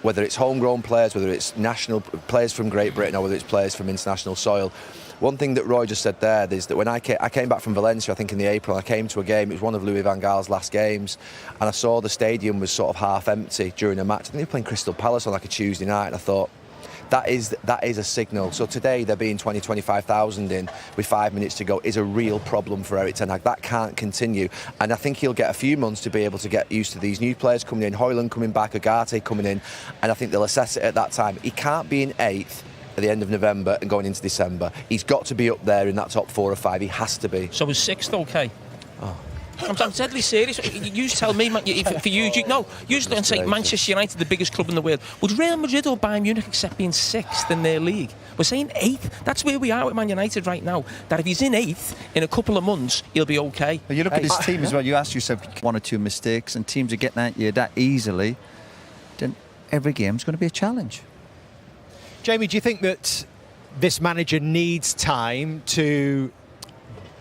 Whether it's homegrown players, whether it's national players from Great Britain, or whether it's players from international soil. One thing that Roy just said there is that when I came back from Valencia, I think in the April, I came to a game. It was one of Louis van Gaal's last games, and I saw the stadium was sort of half empty during a match. I think they were playing Crystal Palace on like a Tuesday night, and I thought, that is a signal. So today there being 25,000 in with 5 minutes to go is a real problem for Erik ten Hag. That can't continue, and I think he'll get a few months to be able to get used to these new players coming in, Højlund coming back, Hag Arne coming in, and I think they'll assess it at that time. He can't be in 8th at the end of November and going into December. He's got to be up there in that top 4 or 5. He has to be. So is 6th okay? I'm deadly serious. You tell me, man. For you, usually and say Manchester United, the biggest club in the world. Would Real Madrid or Bayern Munich accept being 6th in their league? We're saying 8th. That's where we are with Man United right now. That if he's in 8th in a couple of months, he'll be okay. But you look at his team as well. You ask yourself 1 or 2 mistakes, and teams are getting at you that easily. Then every game's going to be a challenge. Jamie, do you think that this manager needs time to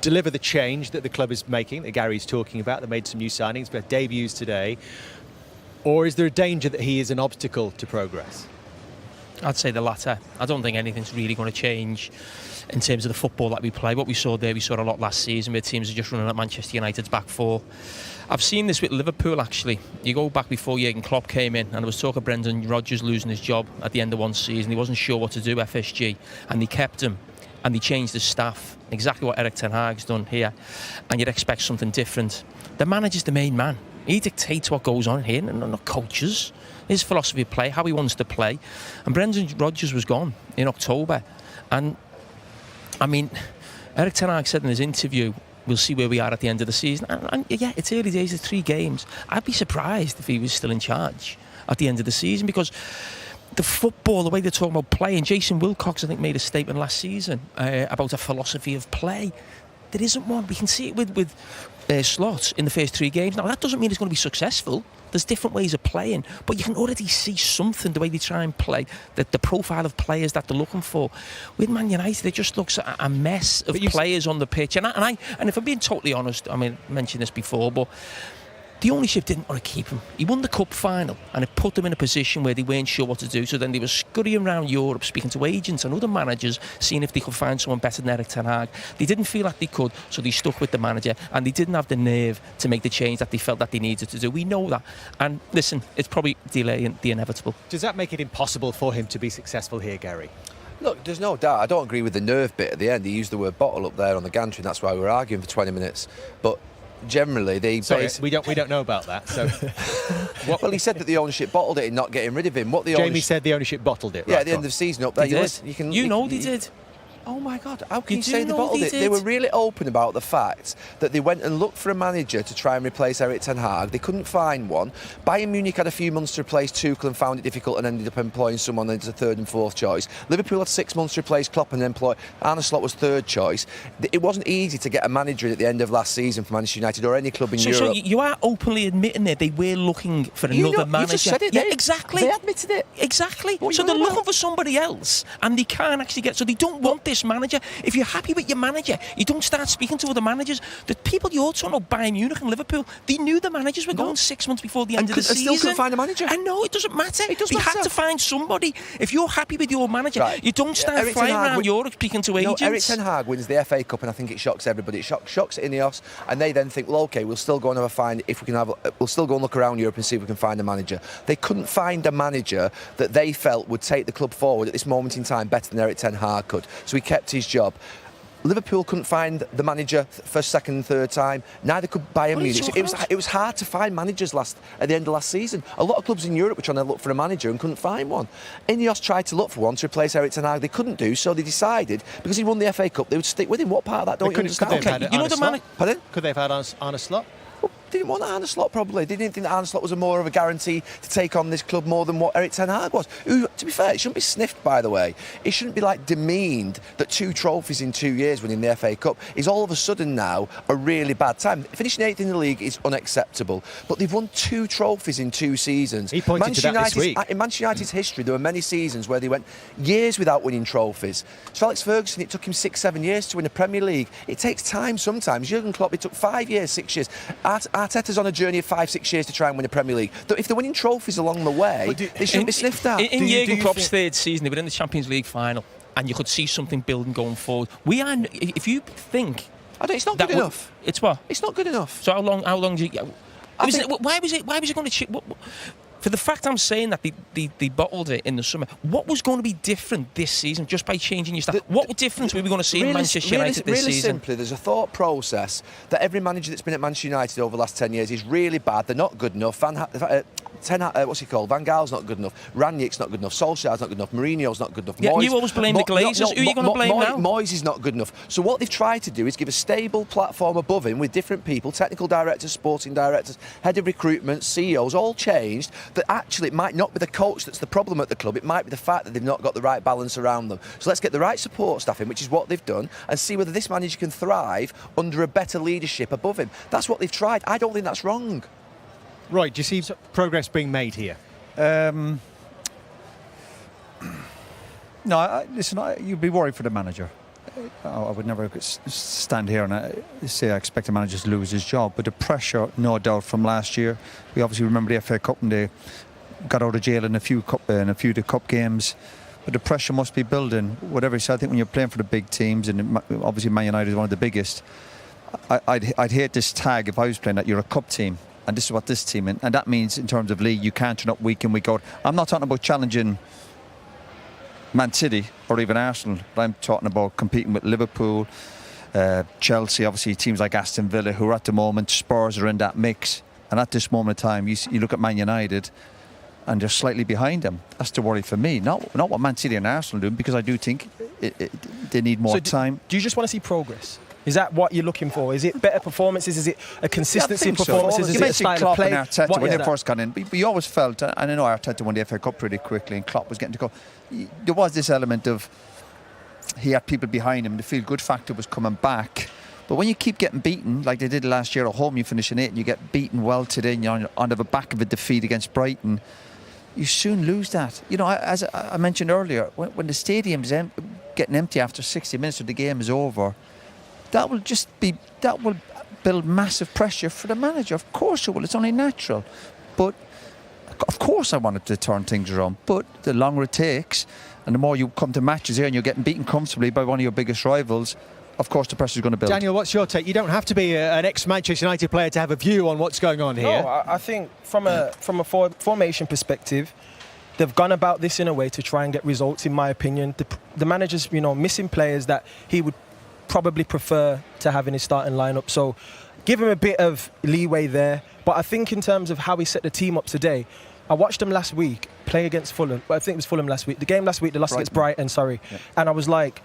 deliver the change that the club is making, that Gary's talking about? They made some new signings, but debuts today. Or is there a danger that he is an obstacle to progress? I'd say the latter. I don't think anything's really going to change in terms of the football that we play. What we saw there, we saw a lot last season where teams are just running at Manchester United's back 4. I've seen this with Liverpool, actually. You go back before Jurgen Klopp came in, and there was talk of Brendan Rodgers losing his job at the end of one season. He wasn't sure what to do, FSG, and they kept him, and they changed the staff. Exactly what Erik ten Hag's done here, and you'd expect something different. The manager's the main man. He dictates what goes on here, and not coaches. His philosophy of play, how he wants to play. And Brendan Rodgers was gone in October, and I mean, Erik ten Hag said in his interview, we'll see where we are at the end of the season. And yeah, it's early days, it's 3 games. I'd be surprised if he was still in charge at the end of the season, because the football, the way they're talking about play, and Jason Wilcox, I think, made a statement last season about a philosophy of play. There isn't one. We can see it with Slot in the first 3 games. Now, that doesn't mean it's going to be successful. There's different ways of playing, but you can already see something, the way they try and play, the profile of players that they're looking for. With Man United, it just looks a mess of players on the pitch. And if I'm being totally honest, I mean, I mentioned this before, but the ownership didn't want to keep him. He won the cup final, and it put them in a position where they weren't sure what to do. So then they were scurrying around Europe, speaking to agents and other managers, seeing if they could find someone better than Erik ten Hag. They didn't feel like they could, so they stuck with the manager, and they didn't have the nerve to make the change that they felt that they needed to do. We know that. And listen, it's probably delaying the inevitable. Does that make it impossible for him to be successful here, Gary? Look, there's no doubt. I don't agree with the nerve bit at the end. He used the word bottle up there on the gantry, and that's why we were arguing for 20 minutes. But generally, we don't know about that. So, well, he said that the ownership bottled it in not getting rid of him. Jamie said the ownership bottled it. Yeah, right, at the end of the season up there, they did. Oh my God, how can you say they bottled it? They were really open about the fact that they went and looked for a manager to try and replace Erik ten Hag. They couldn't find one. Bayern Munich had a few months to replace Tuchel and found it difficult and ended up employing someone as a 3rd and 4th choice. Liverpool had 6 months to replace Klopp and employ Arne Slot was 3rd choice. It wasn't easy to get a manager at the end of last season for Manchester United or any club in Europe. So you are openly admitting that they were looking for another manager. You just said it. Yeah, exactly. They admitted it. Exactly. So they're looking for somebody else, and they can't actually get. So they don't want this manager. If you're happy with your manager, you don't start speaking to other managers. The people you're talking about, Bayern Munich and Liverpool, they knew the managers were going 6 months before the end of the season. Still couldn't find a manager. I know, it doesn't matter. They had to find somebody. If you're happy with your manager, you don't start flying around Europe speaking to agents. Erik ten Hag wins the FA Cup, and I think it shocks everybody. It shocks Ineos, and they then think, well, okay, we'll still go and have a find if we can have. We'll still go and look around Europe and see if we can find a manager. They couldn't find a manager that they felt would take the club forward at this moment in time better than Erik ten Hag could. So he kept his job. Liverpool couldn't find the manager first, second and third time. Neither could Bayern Munich. It was hard to find managers at the end of last season. A lot of clubs in Europe were trying to look for a manager and couldn't find one. Ineos tried to look for one to replace Erik ten Hag. They couldn't do, so they decided, because he won the FA Cup, they would stick with him. What part of that don't you understand? Pardon? Could they have had Arne Slot? They didn't want Arne Slot, probably. They didn't think that Arne Slot was more of a guarantee to take on this club more than what Erik ten Hag was. Who, to be fair, it shouldn't be sniffed, by the way. It shouldn't be demeaned that 2 trophies in 2 years winning the FA Cup is all of a sudden now a really bad time. Finishing 8th in the league is unacceptable, but they've won 2 trophies in 2 seasons. He pointed to that this week. In Manchester United's history, there were many seasons where they went years without winning trophies. So Alex Ferguson, it took him 6-7 years to win a Premier League. It takes time sometimes. Jurgen Klopp, it took 5 years, 6 years. Arteta's on a journey of 5-6 years to try and win a Premier League. If they're winning trophies along the way, they shouldn't be sniffed at. In Jurgen Klopp's 3rd season, they were in the Champions League final, and you could see something building going forward. If you think, it's not good enough. It's what? It's not good enough. So how long do you? Why was it going to? For the fact I'm saying that they bottled it in the summer, what was going to be different this season just by changing your staff? What difference were we going to see in Manchester United this really season? Simply, there's a thought process that every manager that's been at Manchester United over the last 10 years is really bad. They're not good enough. What's he called? Van Gaal's not good enough. Rangnick's not good enough. Solskjaer's not good enough. Mourinho's not good enough. Yeah, Moyes, you always blame the Glazers. Who are you going to blame now? Moyes is not good enough. So what they've tried to do is give a stable platform above him with different people, technical directors, sporting directors, head of recruitment, CEOs, all changed. That actually it might not be the coach that's the problem at the club. It might be the fact that they've not got the right balance around them. So let's get the right support staff in, which is what they've done, and see whether this manager can thrive under a better leadership above him. That's what they've tried. I don't think that's wrong. Roy, do you see progress being made here? No, listen, you'd be worried for the manager. I would never stand here and say I expect the manager to lose his job, but the pressure, no doubt, from last year. We obviously remember the FA Cup and they got out of jail in a few of the cup games, but the pressure must be building. Whatever. So I think when you're playing for the big teams, and obviously Man United is one of the biggest, I'd hate this tag if I was playing that you're a cup team. And this is what this team, and that means in terms of league, you can't turn up week in, week out. I'm not talking about challenging Man City or even Arsenal, but I'm talking about competing with Liverpool, Chelsea, obviously teams like Aston Villa, who are at the moment, Spurs are in that mix. And at this moment in time, you look at Man United, and they're slightly behind them. That's the worry for me. Not what Man City and Arsenal are doing, because I do think they need more time. Do you just want to see progress? Is that what you're looking for? Is it better performances? Is it a consistency of performances? So. Is it a style of play? And Arteta, when they first got in, but you always felt, and I know Arteta won the FA Cup pretty quickly, and Klopp was getting to go. There was this element of he had people behind him. The feel-good factor was coming back. But when you keep getting beaten, like they did last year at home, you finish in 8, and you get beaten well today, and you're on the back of a defeat against Brighton, you soon lose that. You know, as I mentioned earlier, when the stadium's getting empty after 60 minutes or the game is over, that will build massive pressure for the manager. Of course it will. It's only natural. But of course I wanted to turn things around. But the longer it takes, and the more you come to matches here and you're getting beaten comfortably by one of your biggest rivals, of course the pressure is going to build. Daniel, what's your take? You don't have to be an ex-Manchester United player to have a view on what's going on here. No, I think from a formation perspective, they've gone about this in a way to try and get results, in my opinion. The manager's, missing players that he would probably prefer to have in his starting lineup, so give him a bit of leeway there. But I think in terms of how he set the team up today, I watched them last week play against Fulham. Well, I think it was Fulham last week. The game last week, they lost against Brighton, yeah. And I was like,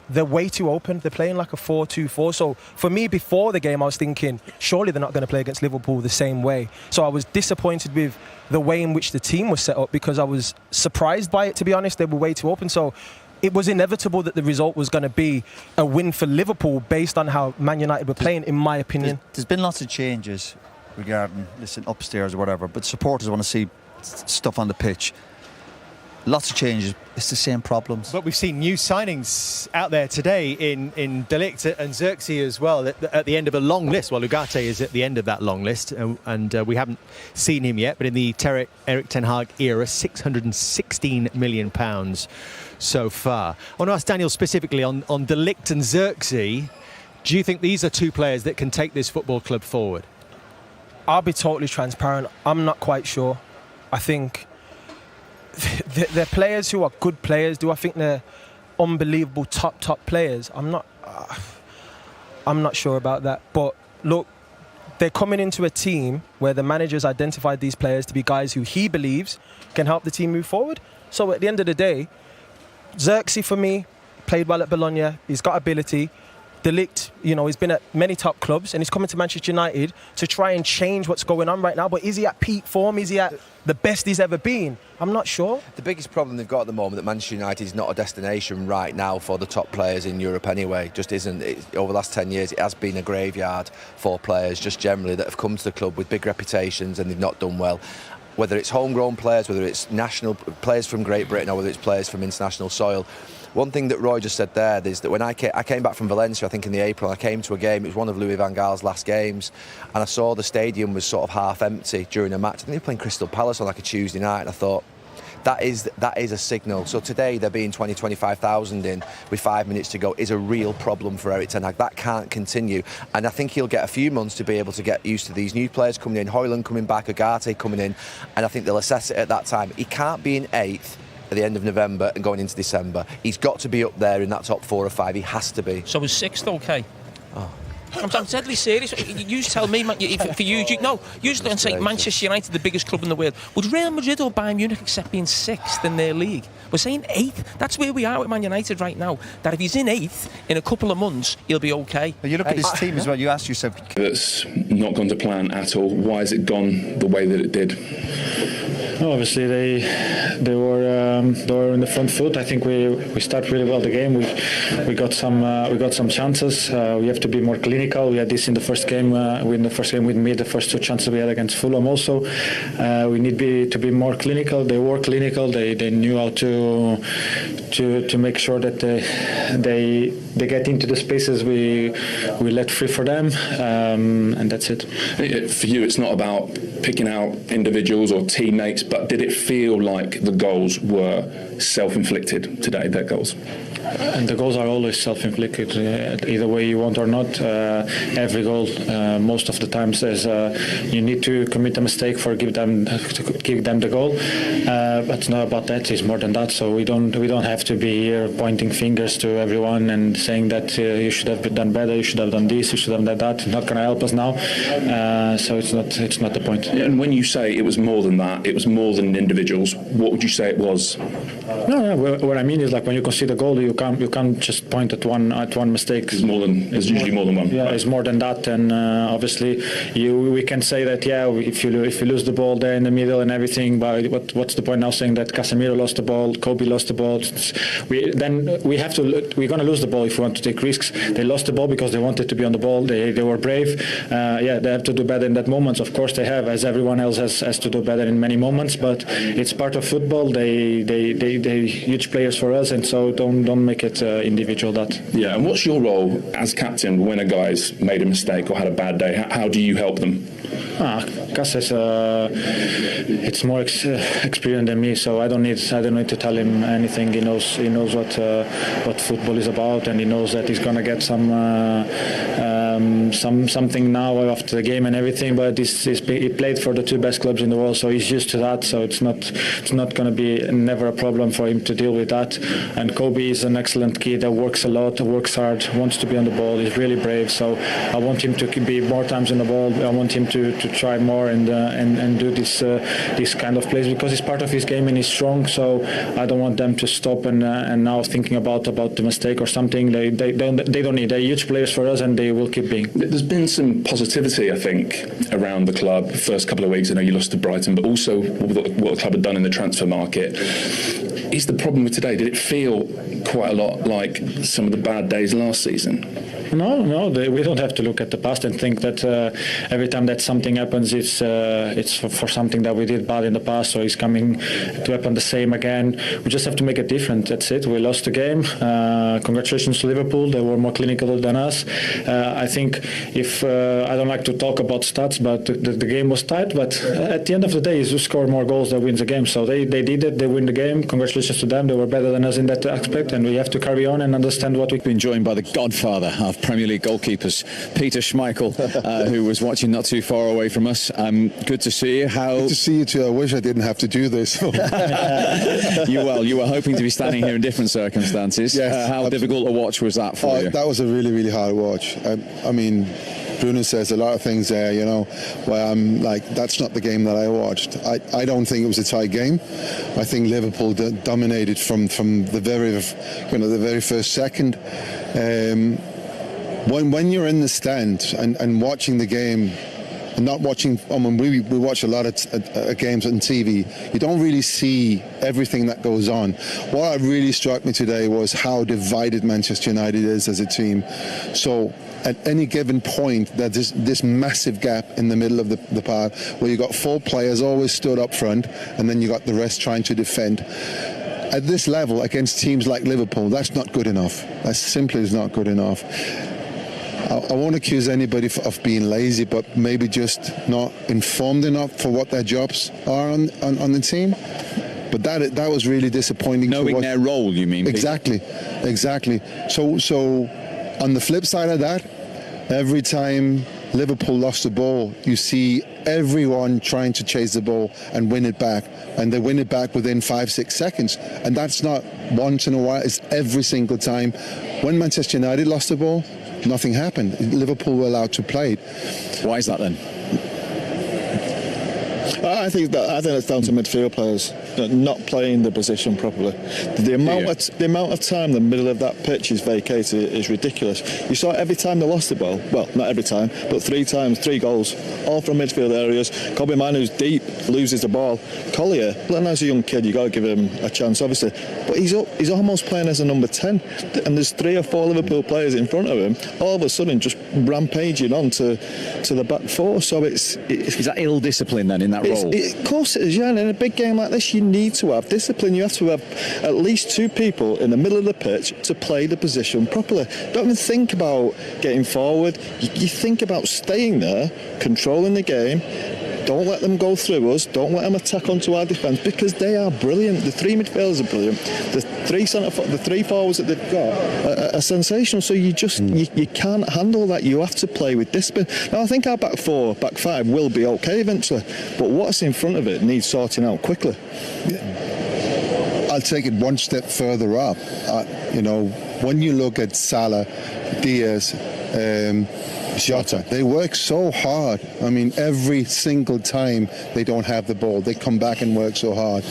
they're way too open. They're playing like a 4-2-4. So for me, before the game, I was thinking, surely they're not going to play against Liverpool the same way. So I was disappointed with the way in which the team was set up, because I was surprised by it, to be honest. They were way too open. So it was inevitable that the result was going to be a win for Liverpool based on how Man United were playing, in my opinion. There's been lots of changes regarding, upstairs or whatever, but supporters want to see stuff on the pitch. Lots of changes. It's the same problems. But we've seen new signings out there today in De Ligt and Xerxes as well, at the end of a long list. Well, Ugarte is at the end of that long list, and we haven't seen him yet, but in the Erik ten Hag era, £616 million so far. I want to ask Daniel specifically on De Ligt and Xerxes. Do you think these are two players that can take this football club forward? I'll be totally transparent. I'm not quite sure. I think they're players who are good players. Do I think they're unbelievable top players? I'm not sure about that. But look, they're coming into a team where the manager's identified these players to be guys who he believes can help the team move forward. So at the end of the day, Xerxes, for me, played well at Bologna. He's got ability. De Ligt, he's been at many top clubs, and he's coming to Manchester United to try and change what's going on right now. But is he at peak form? Is he at the best he's ever been? I'm not sure. The biggest problem they've got at the moment, that Manchester United is not a destination right now for the top players in Europe anyway. Just isn't. Over the last 10 years, it has been a graveyard for players just generally that have come to the club with big reputations and they've not done well. Whether it's homegrown players, whether it's national players from Great Britain, or whether it's players from international soil. One thing that Roy just said there is that when I came back from Valencia, I think in the April, I came to a game. It was one of Louis van Gaal's last games, and I saw the stadium was sort of half empty during a match. I think they were playing Crystal Palace on like a Tuesday night, and I thought, that is a signal. So today there being 25,000 in with 5 minutes to go is a real problem for Erik ten Hag. That can't continue, and I think he'll get a few months to be able to get used to these new players coming in, Højlund coming back, Hag Arne coming in, and I think they'll assess it at that time. He can't be in 8th at the end of November and going into December. He's got to be up there in that top 4 or 5. He has to be. So is 6th okay? I'm deadly serious. You tell me, man, for you and say Manchester United, the biggest club in the world. Would Real Madrid or Bayern Munich accept being 6th in their league? We're saying 8th. That's where we are with Man United right now. That if he's in 8th in a couple of months, he'll be okay. You look at his team as well. You ask yourself, That's not gone to plan at all. Why has it gone the way that it did? No, obviously they were in the front foot. I think we start really well the game. We got some chances. We have to be more clinical. We had this in the first game. We made the first 2 chances we had against Fulham. Also, we need to be more clinical. They were clinical. They knew how to make sure that they get into the spaces we let free for them, and that's it. For you, it's not about picking out individuals or teammates, but did it feel like the goals were self-inflicted today, their goals? And the goals are always self-inflicted, either way you want or not. Every goal, most of the times, you need to commit a mistake for give them the goal. But it's not about that. It's more than that. So we don't have to be here pointing fingers to everyone and saying that you should have done better, you should have done this, you should have done that. It's not going to help us now. So it's not the point. And when you say it was more than that, it was more than individuals, what would you say it was? No, what I mean is, like, when you concede a goal, you can't just point at one mistake. There's usually more than one. Yeah, it's more than that, and obviously we can say that, yeah, if you lose the ball there in the middle and everything, but what's the point now saying that Casemiro lost the ball, Kobe lost the ball? We're going to lose the ball if we want to take risks. They lost the ball because they wanted to be on the ball. They were brave. They have to do better in that moments. Of course they have, as everyone else has to do better in many moments. But it's part of football. They huge players for us, and so don't make it individual. That. Yeah. And what's your role as captain when a guy's made a mistake or had a bad day? How do you help them? Gus it's more experienced than me, so I don't need to tell him anything. He knows what football is about, and he knows that he's gonna get something now after the game and everything. But he played for the 2 best clubs in the world, so he's used to that. So it's not gonna be never a problem for him to deal with that. And Kobe is an excellent kid that works a lot, works hard, wants to be on the ball. He's really brave. So I want him to be more times on the ball. I want him to try more and do this kind of plays, because it's part of his game and he's strong. So I don't want them to stop and now thinking about the mistake or something. They don't need. They're huge players for us, and they will keep being. There's been some positivity, I think, around the club. First couple of weeks, I know you lost to Brighton, but also what the club had done in the transfer market. Is the problem with today? Did it feel quite a lot like some of the bad days last season? No, we don't have to look at the past and think that every time that something happens, it's for something that we did bad in the past, so it's coming to happen the same again. We just have to make it different. That's it. We lost the game. Congratulations to Liverpool. They were more clinical than us. I think I don't like to talk about stats, but the game was tight. But at the end of the day, is who score more goals that wins the game. So they did it. They win the game. Congratulations to them. They were better than us in that aspect, and we have to carry on and understand what we've been joined by the godfather of Premier League goalkeepers, Peter Schmeichel, who was watching not too far away from us. Good to see you. Good to see you too. I wish I didn't have to do this. You were hoping to be standing here in different circumstances. Yes, how difficult a watch was that for you? That was a really, really hard watch. I mean, Bruno says a lot of things there, where I'm like, that's not the game that I watched. I don't think it was a tight game. I think Liverpool dominated from the very first second. When you're in the stand and watching the game, and not watching, we watch a lot of games on TV, you don't really see everything that goes on. What really struck me today was how divided Manchester United is as a team. So at any given point, there's this massive gap in the middle of the park where you got 4 players always stood up front, and then you got the rest trying to defend. At this level, against teams like Liverpool, that's not good enough. That simply is not good enough. I won't accuse anybody of being lazy, but maybe just not informed enough for what their jobs are on the team. But that was really disappointing. Knowing their role, you mean? Exactly. So on the flip side of that, every time Liverpool lost the ball, you see everyone trying to chase the ball and win it back, and they win it back within 5-6 seconds, and that's not once in a while, it's every single time. When Manchester United lost the ball, nothing happened. Liverpool were allowed to play it. Why is that then? I think it's down to midfield players not playing the position properly. The amount of time the middle of that pitch is vacated is ridiculous. You saw it every time they lost the ball. Well, not every time, but 3 times, 3 goals, all from midfield areas. Kobe Man, who's deep, loses the ball. Collier, as a young kid, you got to give him a chance, obviously. But he's almost playing as a number 10, and there's 3 or 4 Liverpool players in front of him. All of a sudden, just rampaging on to the back 4. So is that ill discipline then in that role? Of course it is, yeah. And in a big game like this, you need to have discipline. You have to have at least 2 people in the middle of the pitch to play the position properly. Don't even think about getting forward. You think about staying there, controlling the game. Don't let them go through us. Don't let them attack onto our defence, because they are brilliant. The 3 midfielders are brilliant. The 3 forwards that they've got are sensational. So you just you can't handle that. You have to play with discipline. Now I think our back 4, back 5 will be okay eventually, but what's in front of it needs sorting out quickly. I'll take it one step further up. When you look at Salah, Diaz, Jota, they work so hard. I mean, every single time they don't have the ball, they come back and work so hard.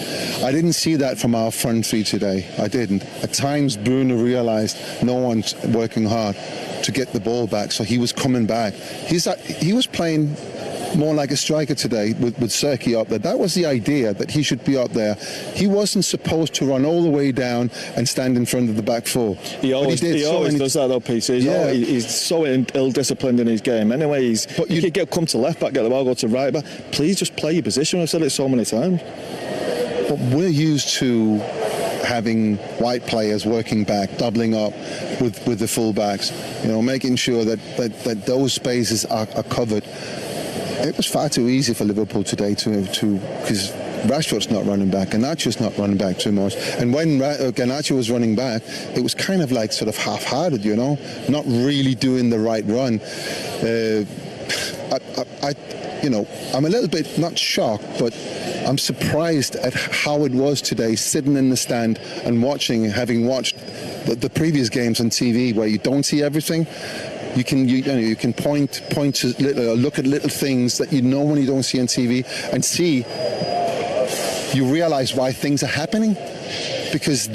I didn't see that from our front 3 today. I didn't. At times, Bruno realised no one's working hard to get the ball back, so he was coming back. He was playing more like a striker today with Serki up there. That was the idea, that he should be up there. He wasn't supposed to run all the way down and stand in front of the back 4. He always does that though, Peter. He's so ill-disciplined in his game. Anyway, you could come to left back, get the ball, go to right back. Please just play your position. I've said it so many times. But we're used to having white players working back, doubling up with the full-backs, making sure that those spaces are covered. It was far too easy for Liverpool today because Rashford's not running back, Garnacho's not running back too much. And when Garnacho was running back, it was kind of like sort of half-hearted, not really doing the right run. I'm a little bit not shocked, but I'm surprised at how it was today, sitting in the stand and having watched the previous games on TV where you don't see everything. You can point to look at little things that when you don't see on TV, and you realise why things are happening, because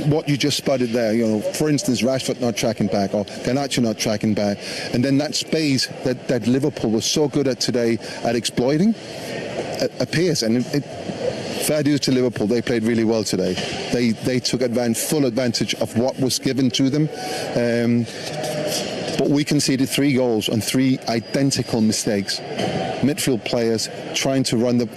what you just spotted there, for instance, Rashford not tracking back or Garnacho not tracking back, and then that space that Liverpool was so good at today at exploiting appears, and fair dues to Liverpool, they played really well today. They took full advantage of what was given to them. But we conceded 3 goals on 3 identical mistakes. Midfield players trying to run the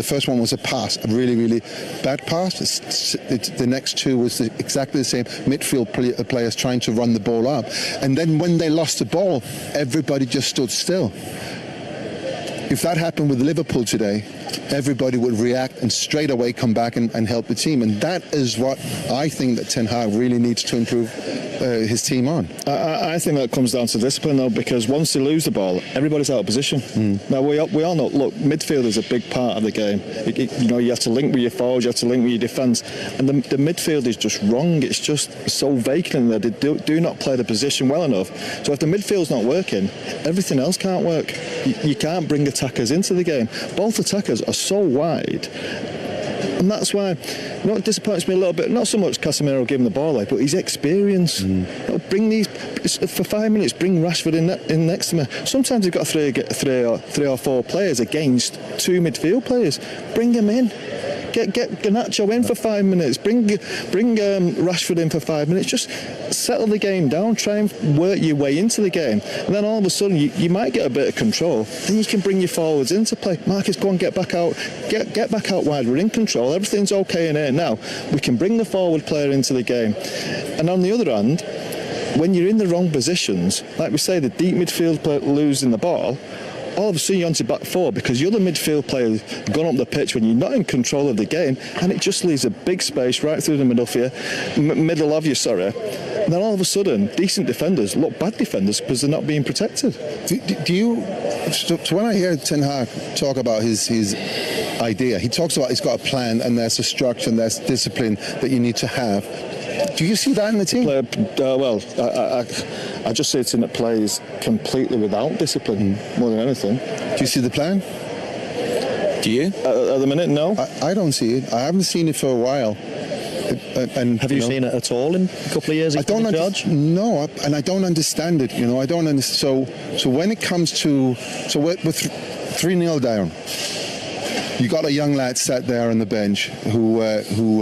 first one was a pass, a really, really bad pass. The next 2 was exactly the same. Midfield players trying to run the ball up. And then when they lost the ball, everybody just stood still. If that happened with Liverpool today, everybody would react and straight away come back and help the team. And that is what I think that Ten Hag really needs to improve his team on. I think that comes down to discipline, though, because once they lose the ball, everybody's out of position. Now, we all know, look, midfield is a big part of the game. You have to link with your forwards, you have to link with your defence. And the midfield is just wrong. It's just so vacant that they do not play the position well enough. So if the midfield's not working, everything else can't work. You can't bring attackers into the game. Both attackers are so wide, and that's why it disappoints me a little bit, not so much Casemiro giving the ball away, but his experience. Bring these for 5 minutes, bring Rashford in next to me. Sometimes you've got three or 4 players against 2 midfield players. Bring them in. Get Garnacho in for 5 minutes. Bring Rashford in for 5 minutes. Just settle the game down. Try and work your way into the game. And then all of a sudden, you might get a bit of control. Then you can bring your forwards into play. Marcus, go on, get back out. Get back out wide. We're in control. Everything's okay in here now. We can bring the forward player into the game. And on the other hand, when you're in the wrong positions, like we say, the deep midfield player losing the ball, all of a sudden you're onto back four because you're the midfield player gone up the pitch when you're not in control of the game, and it just leaves a big space right through the middle of you, and then all of a sudden decent defenders look bad defenders because they're not being protected. Do you? So when I hear Ten Hag talk about his idea, he talks about he's got a plan and there's a structure and there's discipline that you need to have. Do you see that in the team? I just see a team that plays completely without discipline more than anything. Do you see the plan? Do you? At the minute, no. I don't see it. I haven't seen it for a while. And have you seen it at all in a couple of years? I don't understand. No, and I don't understand it. I don't understand. So when it comes to we're 3-0 down. You got a young lad sat there on the bench who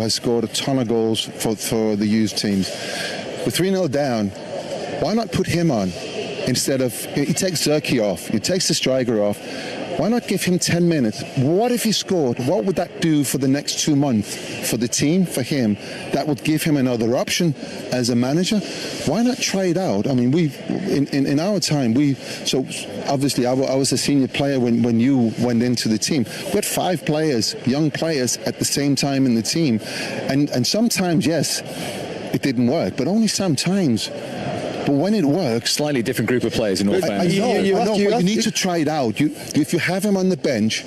has scored a ton of goals for the youth teams. With 3-0 down, why not put him on instead of he takes Zerkey off, he takes the striker off. Why not give him 10 minutes? What if he scored? What would that do for the next 2 months for the team, for him? That would give him another option as a manager. Why not try it out? I mean, in our time, so obviously I was a senior player when you went into the team. We had 5 players, young players at the same time in the team. And sometimes, yes, it didn't work, but only sometimes. But when it works, slightly different group of players in all fairness. You need to try it out. If you have him on the bench.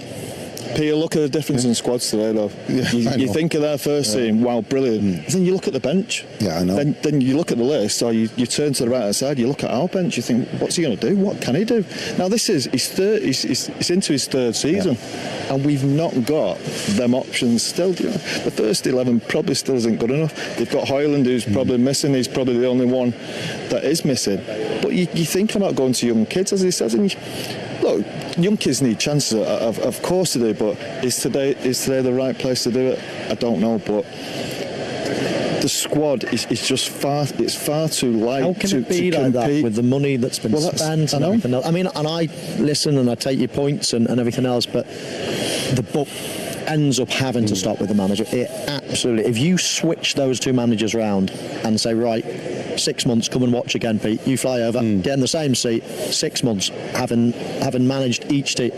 Peter, look at the difference in squads today, though. You think of their first team, wow, brilliant. Then you look at the bench. Yeah, I know. Then you look at the list, or you turn to the right-hand side, you look at our bench, you think, what's he going to do? What can he do? Now, this is his third. He's into his third season, and we've not got them options still. The first 11 probably still isn't good enough. They've got Hoyland, who's probably missing. He's probably the only one that is missing. But you think about going to young kids, as he says, and look, young kids need chances, of course they do, but is today the right place to do it? I don't know, but the squad is just far too light. How can it be like that with the money that's been spent and everything else? I mean, and I listen and I take your points and everything else, but the book ends up having to stop with the manager. It absolutely. If you switch those 2 managers around and say, right, 6 months, come and watch again, Pete. You fly over, get in the same seat. 6 months, having managed each team,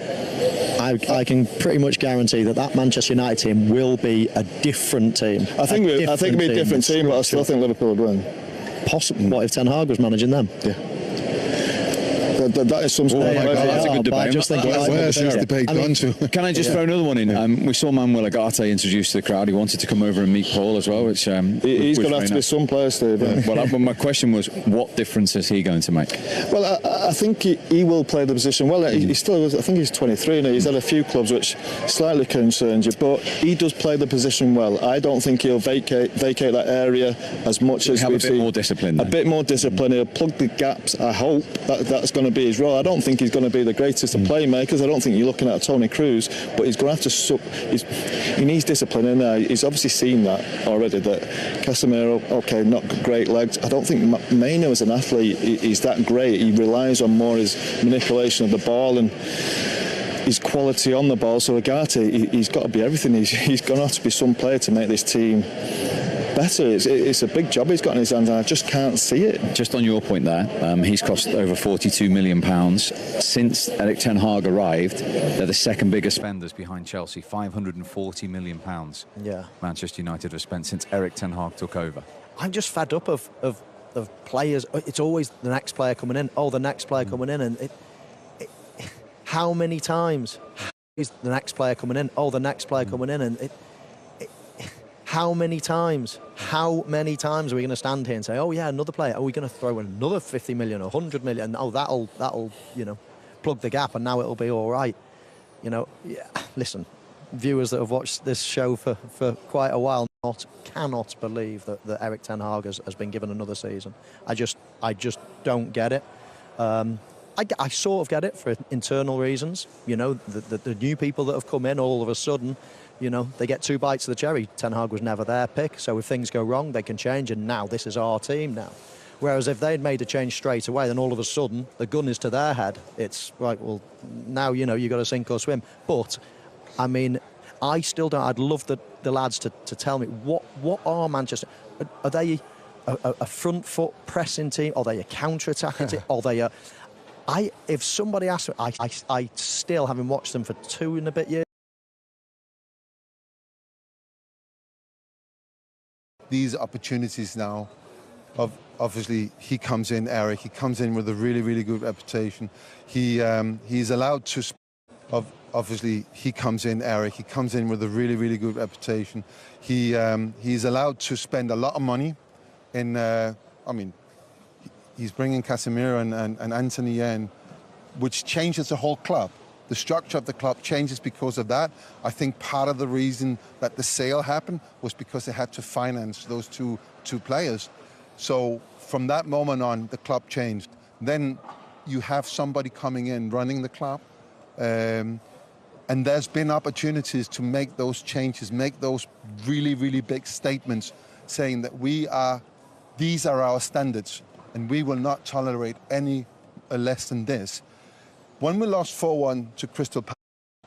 I can pretty much guarantee that Manchester United team will be a different team. I think it'll be a different team, but I still think Liverpool would win. Possibly. What if Ten Hag was managing them? Yeah. That is some sort of that's a good debate. Can I just throw another one in? We saw Manuel Ugarte introduced to the crowd. He wanted to come over and meet Paul as well, which he's going to have to be some player, Steve. Well, my question was, what difference is he going to make? Well, I think he will play the position well. He still, I think he's 23 now. He's had a few clubs which slightly concerns you, but he does play the position well. I don't think he'll vacate that area as much as we've seen. A bit more discipline. A bit more discipline. He'll plug the gaps. I hope that's going to be his role. I don't think he's going to be the greatest of playmakers. I don't think you're looking at Tony Cruz, but he's going to have to. He needs discipline in there. He's obviously seen that already. That Casemiro, okay, not great legs. I don't think Maino as an athlete is that great. He relies on more his manipulation of the ball and his quality on the ball. So Ugarte, he's got to be everything. He's going to have to be some player to make this team better. It's a big job he's got in his hands, and I just can't see it. Just on your point there, he's cost over £42 million. Since Erik Ten Hag arrived, they're the second biggest spenders behind Chelsea. £540 million. Yeah. Manchester United have spent since Erik Ten Hag took over. I'm just fed up of players. It's always the next player coming in. Oh, the next player coming in, and how many times is the next player coming in? Oh, the next player coming in, and how many times are we going to stand here and say, oh yeah, another player? Are we going to throw in another 50 million or 100 million? Oh, that'll plug the gap, and now it'll be all right. Listen, viewers that have watched this show for quite a while cannot believe that Erik Ten Hag has been given another season. I just don't get it. I sort of get it for internal reasons. The new people that have come in all of a sudden, they get 2 bites of the cherry. Ten Hag was never their pick, so if things go wrong, they can change, and now this is our team now. Whereas if they'd made a change straight away, then all of a sudden the gun is to their head. It's right, well, now you've got to sink or swim. But, I mean, I still don't. I'd love the lads to tell me what are Manchester? Are they a front foot pressing team? Are they a counter-attacking team? Are they If somebody asked me, I still, having watched them for 2 and a bit years. These opportunities now, obviously he comes in, Erik. He comes in with a really, really good reputation. He's allowed to. Obviously he comes in, Erik. He comes in with a really, really good reputation. He's allowed to spend a lot of money. He's bringing Casemiro and Anthony in, which changes the whole club. The structure of the club changes because of that. I think part of the reason that the sale happened was because they had to finance those two players. So from that moment on, the club changed. Then you have somebody coming in, running the club. And there's been opportunities to make those changes, make those really, really big statements saying that these are our standards and we will not tolerate any less than this. When we lost 4-1 to Crystal Palace,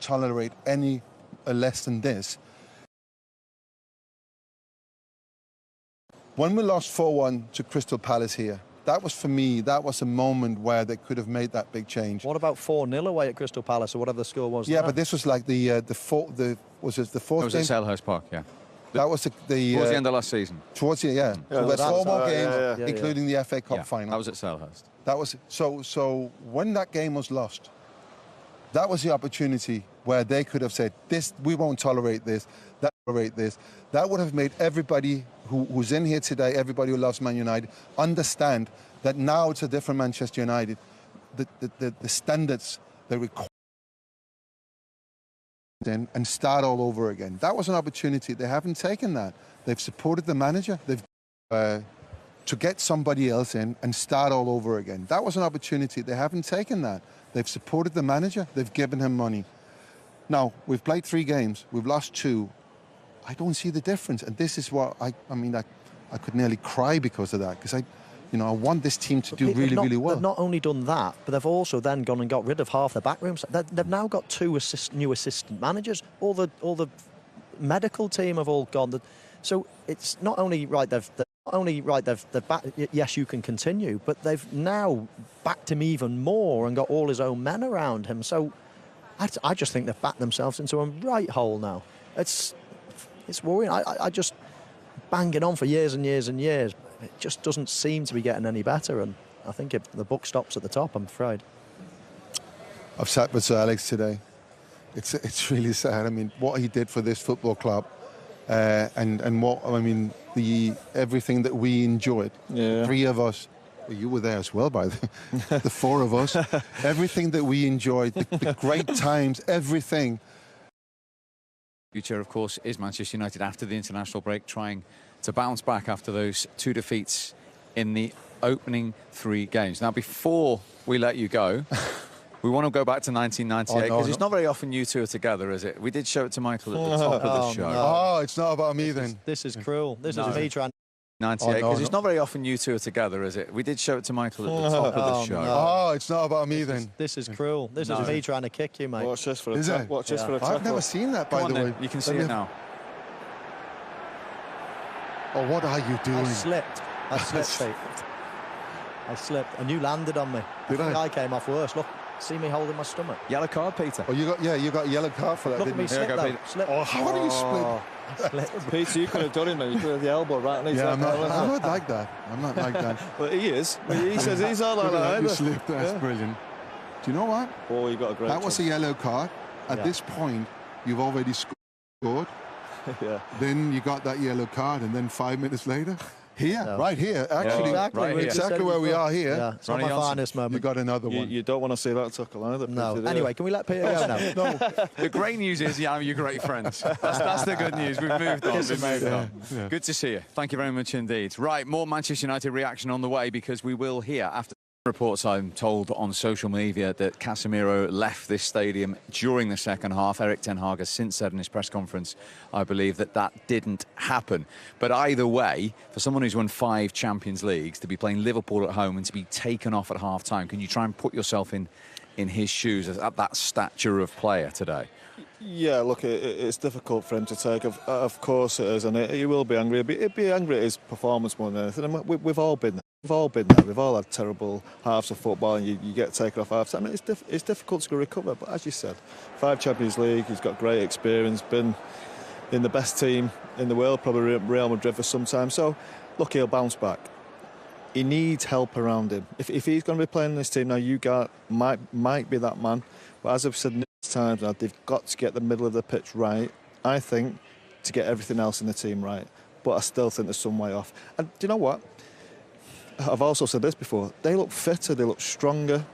tolerate any less than this. When we lost 4-1 to Crystal Palace here, that was, for me, that was a moment where they could have made that big change. What about 4-0 away at Crystal Palace or whatever the score was? Yeah, but this was like the fourth It was at Selhurst Park, yeah. That was towards the end of last season. Towards the Yeah, so there's 4 more games, including the FA Cup final. That was at Selhurst. That was so when that game was lost, that was the opportunity where they could have said, "This, we won't tolerate this. That tolerate this." That would have made everybody who's in here today, everybody who loves Man United, understand that now it's a different Manchester United. The standards they require. And start all over again. That was an opportunity. They haven't taken that. They've supported the manager. They've to get somebody else in and start all over again. That was an opportunity. They haven't taken that. They've supported the manager. They've given him money. Now, we've played 3 games. We've lost 2. I don't see the difference. And this is what I could nearly cry because of that, because I want this team to do really, really well. They've not only done that, but they've also then gone and got rid of half the back rooms. They've now got 2 new assistant managers. All the medical team have all gone. So it's not only right they've back, yes, you can continue, but they've now backed him even more and got all his own men around him. So I just think they've backed themselves into a right hole now. It's worrying. I just banging on for years and years and years. It just doesn't seem to be getting any better, and I think the buck stops at the top, I'm afraid. I've sat with Sir Alex today. It's really sad. I mean, what he did for this football club, and what everything that we enjoyed. Yeah. 3 of us. Well, you were there as well, by the 4 of us. Everything that we enjoyed, the great times, everything. Future, of course, is Manchester United after the international break, trying to bounce back after those 2 defeats in the opening 3 games. Now, before we let you go, we want to go back to 1998, because it's not very often you 2 are together, is it? We did show it to Michael at the top of the show. Oh, it's not about me then. This is cruel. This is me trying. 98, because it's not very often you 2 are together, is it? We did show it to Michael at the top of the show. Oh, it's not about me then. This is cruel. This is me trying to kick you, mate. Watch this for a tackle. Watch this for a tackle. I've never seen that, by the way. You can see it now. Oh, what are you doing? I slipped, Steve. I slipped, and you landed on me. Did I? I came off worse. Look, see me holding my stomach. Yellow card, Peter. Oh, you got a yellow card for that, Look at me slip, though. Slip. Oh, how do you split? Peter, you could have done it, man. You could have the elbow right in his I'm not like that. I'm not like that. Well, he is. He says he's all like that. You slipped. That's brilliant. Do you know what? Oh, you got a great. That was a yellow card. At this point, you've already scored. Yeah. Then you got that yellow card, and then 5 minutes later, right here, actually, exactly where we are here. Yeah, it's not my finest moment. You got another one. You don't want to see that tackle either. No. Anyway, can we let Peter go now? No. The great news is, you're great friends. That's the good news. We've moved on. Yeah. Good to see you. Thank you very much indeed. Right, more Manchester United reaction on the way, because we will hear after. Reports, I'm told on social media, that Casemiro left this stadium during the second half. Erik ten Hag has since said in his press conference, I believe, that didn't happen. But either way, for someone who's won 5 Champions Leagues, to be playing Liverpool at home and to be taken off at half-time, can you try and put yourself in his shoes at that stature of player today? Yeah, look, it's difficult for him to take. Of course it is, and he will be angry. He'll be angry at his performance more than anything. And we've all been there. We've all been there. We've all had terrible halves of football, and you get taken off half time. I mean, it's difficult to recover. But as you said, 5 Champions League. He's got great experience. Been in the best team in the world, probably Real Madrid for some time. So, look, he'll bounce back. He needs help around him. If he's going to be playing in this team now, Ugarte might be that man. But as I've said numerous times now, they've got to get the middle of the pitch right, I think, to get everything else in the team right. But I still think there's some way off. And do you know what? I've also said this before. They look fitter, they look stronger.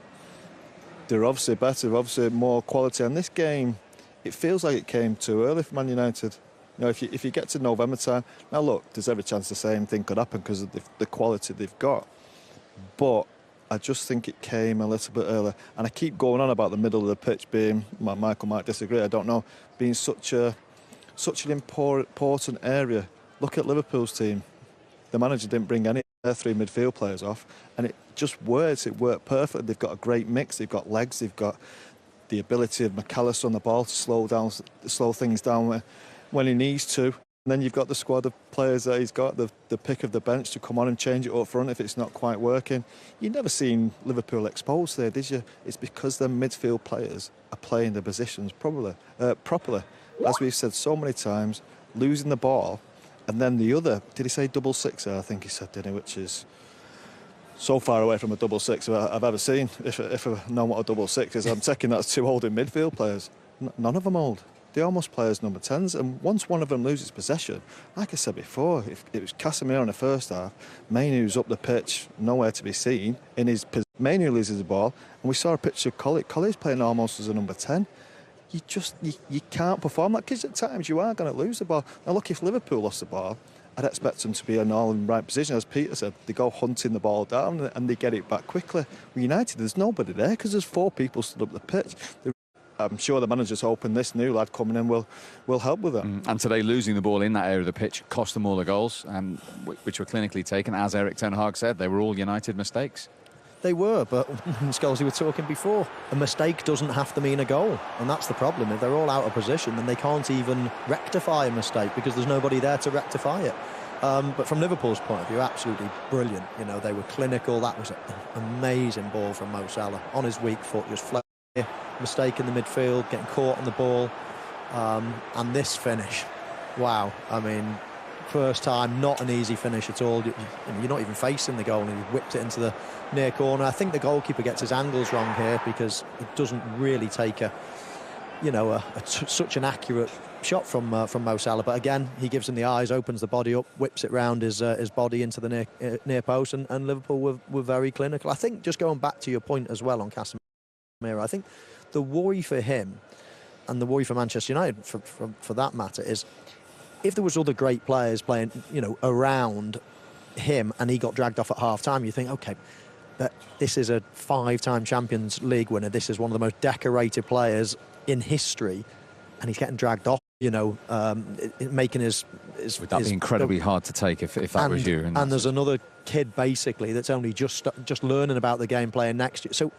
They're obviously better, obviously more quality. And this game, it feels like it came too early for Man United. You know, if you get to November time, now look, there's every chance the same thing could happen because of the quality they've got. But I just think it came a little bit early. And I keep going on about the middle of the pitch being, Michael might disagree, I don't know, being such an important area. Look at Liverpool's team. The manager didn't bring any of their 3 midfield players off, and it just works. It worked perfectly. They've got a great mix. They've got legs. They've got the ability of McAllister on the ball to slow things down when he needs to. And then you've got the squad of players that he's got, the pick of the bench to come on and change it up front if it's not quite working. You've never seen Liverpool exposed there, did you? It's because their midfield players are playing their positions properly. As we've said so many times, losing the ball. And then the other, did he say double six? I think he said, didn't he? Which is so far away from a double six I've ever seen. If I know what a double six is, I'm taking that's 2 holding midfield players. None of them hold. They almost play as number 10s. And once one of them loses possession, like I said before, if it was Casemiro in the first half, Mainoo's up the pitch, nowhere to be seen. Mainoo loses the ball, and we saw a picture of Collie. Collie's playing almost as a number 10. You can't perform that because at times you are going to lose the ball. Now look, if Liverpool lost the ball, I'd expect them to be in all in the right position. As Peter said, they go hunting the ball down and they get it back quickly. With United, there's nobody there because there's 4 people stood up the pitch. I'm sure the manager's hoping this new lad coming in will help with that. And today, losing the ball in that area of the pitch cost them all the goals, which were clinically taken. As Erik ten Hag said, they were all United mistakes. They were, but Scholes, we were talking before, a mistake doesn't have to mean a goal, and that's the problem. If they're all out of position, then they can't even rectify a mistake because there's nobody there to rectify it. But from Liverpool's point of view, absolutely brilliant. You know, they were clinical. That was an amazing ball from Mo Salah on his weak foot, just floating. Mistake in the midfield, getting caught on the ball, and this finish, wow. I mean, first time, not an easy finish at all. You're not even facing the goal, and he whipped it into the near corner. I think the goalkeeper gets his angles wrong here because it doesn't really take such an accurate shot from Mo Salah. But again, he gives him the eyes, opens the body up, whips it round his body into the near post, and Liverpool were very clinical. I think, just going back to your point as well on Casemiro, I think the worry for him and the worry for Manchester United, for that matter, is if there was other great players playing, around him and he got dragged off at half-time, you think, OK, but this is a 5-time Champions League winner. This is one of the most decorated players in history, and he's getting dragged off, making his... Would that be incredibly hard to take if that was you? And there's another kid, basically, that's only just learning about the game playing next year. So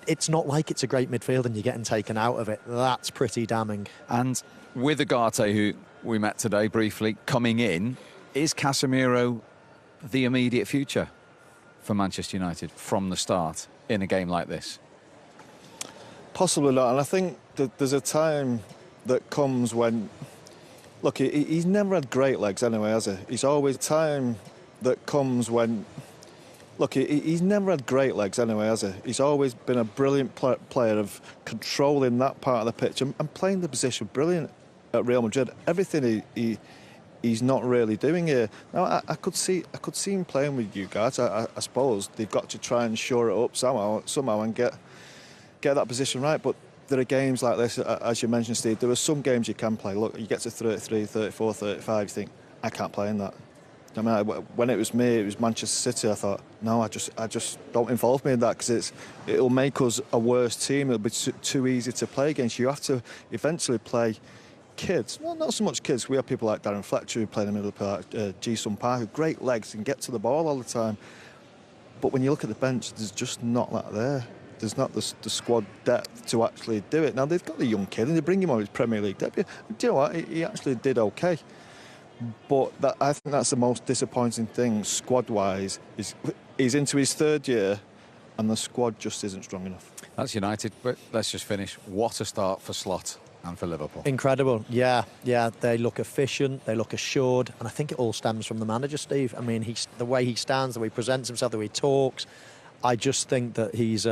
it's not like it's a great midfield and you're getting taken out of it. That's pretty damning. And with Ugarte, who we met today briefly, coming in, is Casemiro the immediate future for Manchester United from the start in a game like this? Possibly not. And I think that there's a time that comes when... Look, he's never had great legs anyway, has he? He's always time that comes when... Look, he's never had great legs anyway, has he? He's always been a brilliant player of controlling that part of the pitch and playing the position brilliant at Real Madrid. Everything he's not really doing here. Now, I could see him playing with Ugarte. I suppose they've got to try and shore it up somehow and get that position right. But there are games like this, as you mentioned, Steve, there are some games you can play. Look, you get to 33, 34, 35, you think, I can't play in that. I mean, when it was me, it was Manchester City, I thought, no, I just don't involve me in that because it'll make us a worse team. It'll be too easy to play against. You have to eventually play kids. Well, not so much kids. We have people like Darren Fletcher who play in the middle of the park, Ji-Sung Park, great legs and get to the ball all the time. But when you look at the bench, there's just not that there. There's not the squad depth to actually do it. Now, they've got the young kid and they bring him on his Premier League debut. Do you know what? He actually did okay. But I think that's the most disappointing thing, squad-wise, is he's into his third year and the squad just isn't strong enough. That's United, but let's just finish. What a start for Slot and for Liverpool. Incredible, yeah. They look efficient, they look assured, and I think it all stems from the manager, Steve. I mean, the way he stands, the way he presents himself, the way he talks. I just think that he's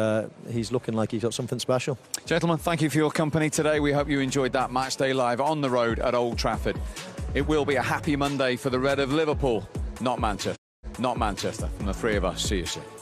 looking like he's got something special. Gentlemen, thank you for your company today. We hope you enjoyed that match day live on the road at Old Trafford. It will be a happy Monday for the Red of Liverpool, not Manchester. From the three of us, see you soon.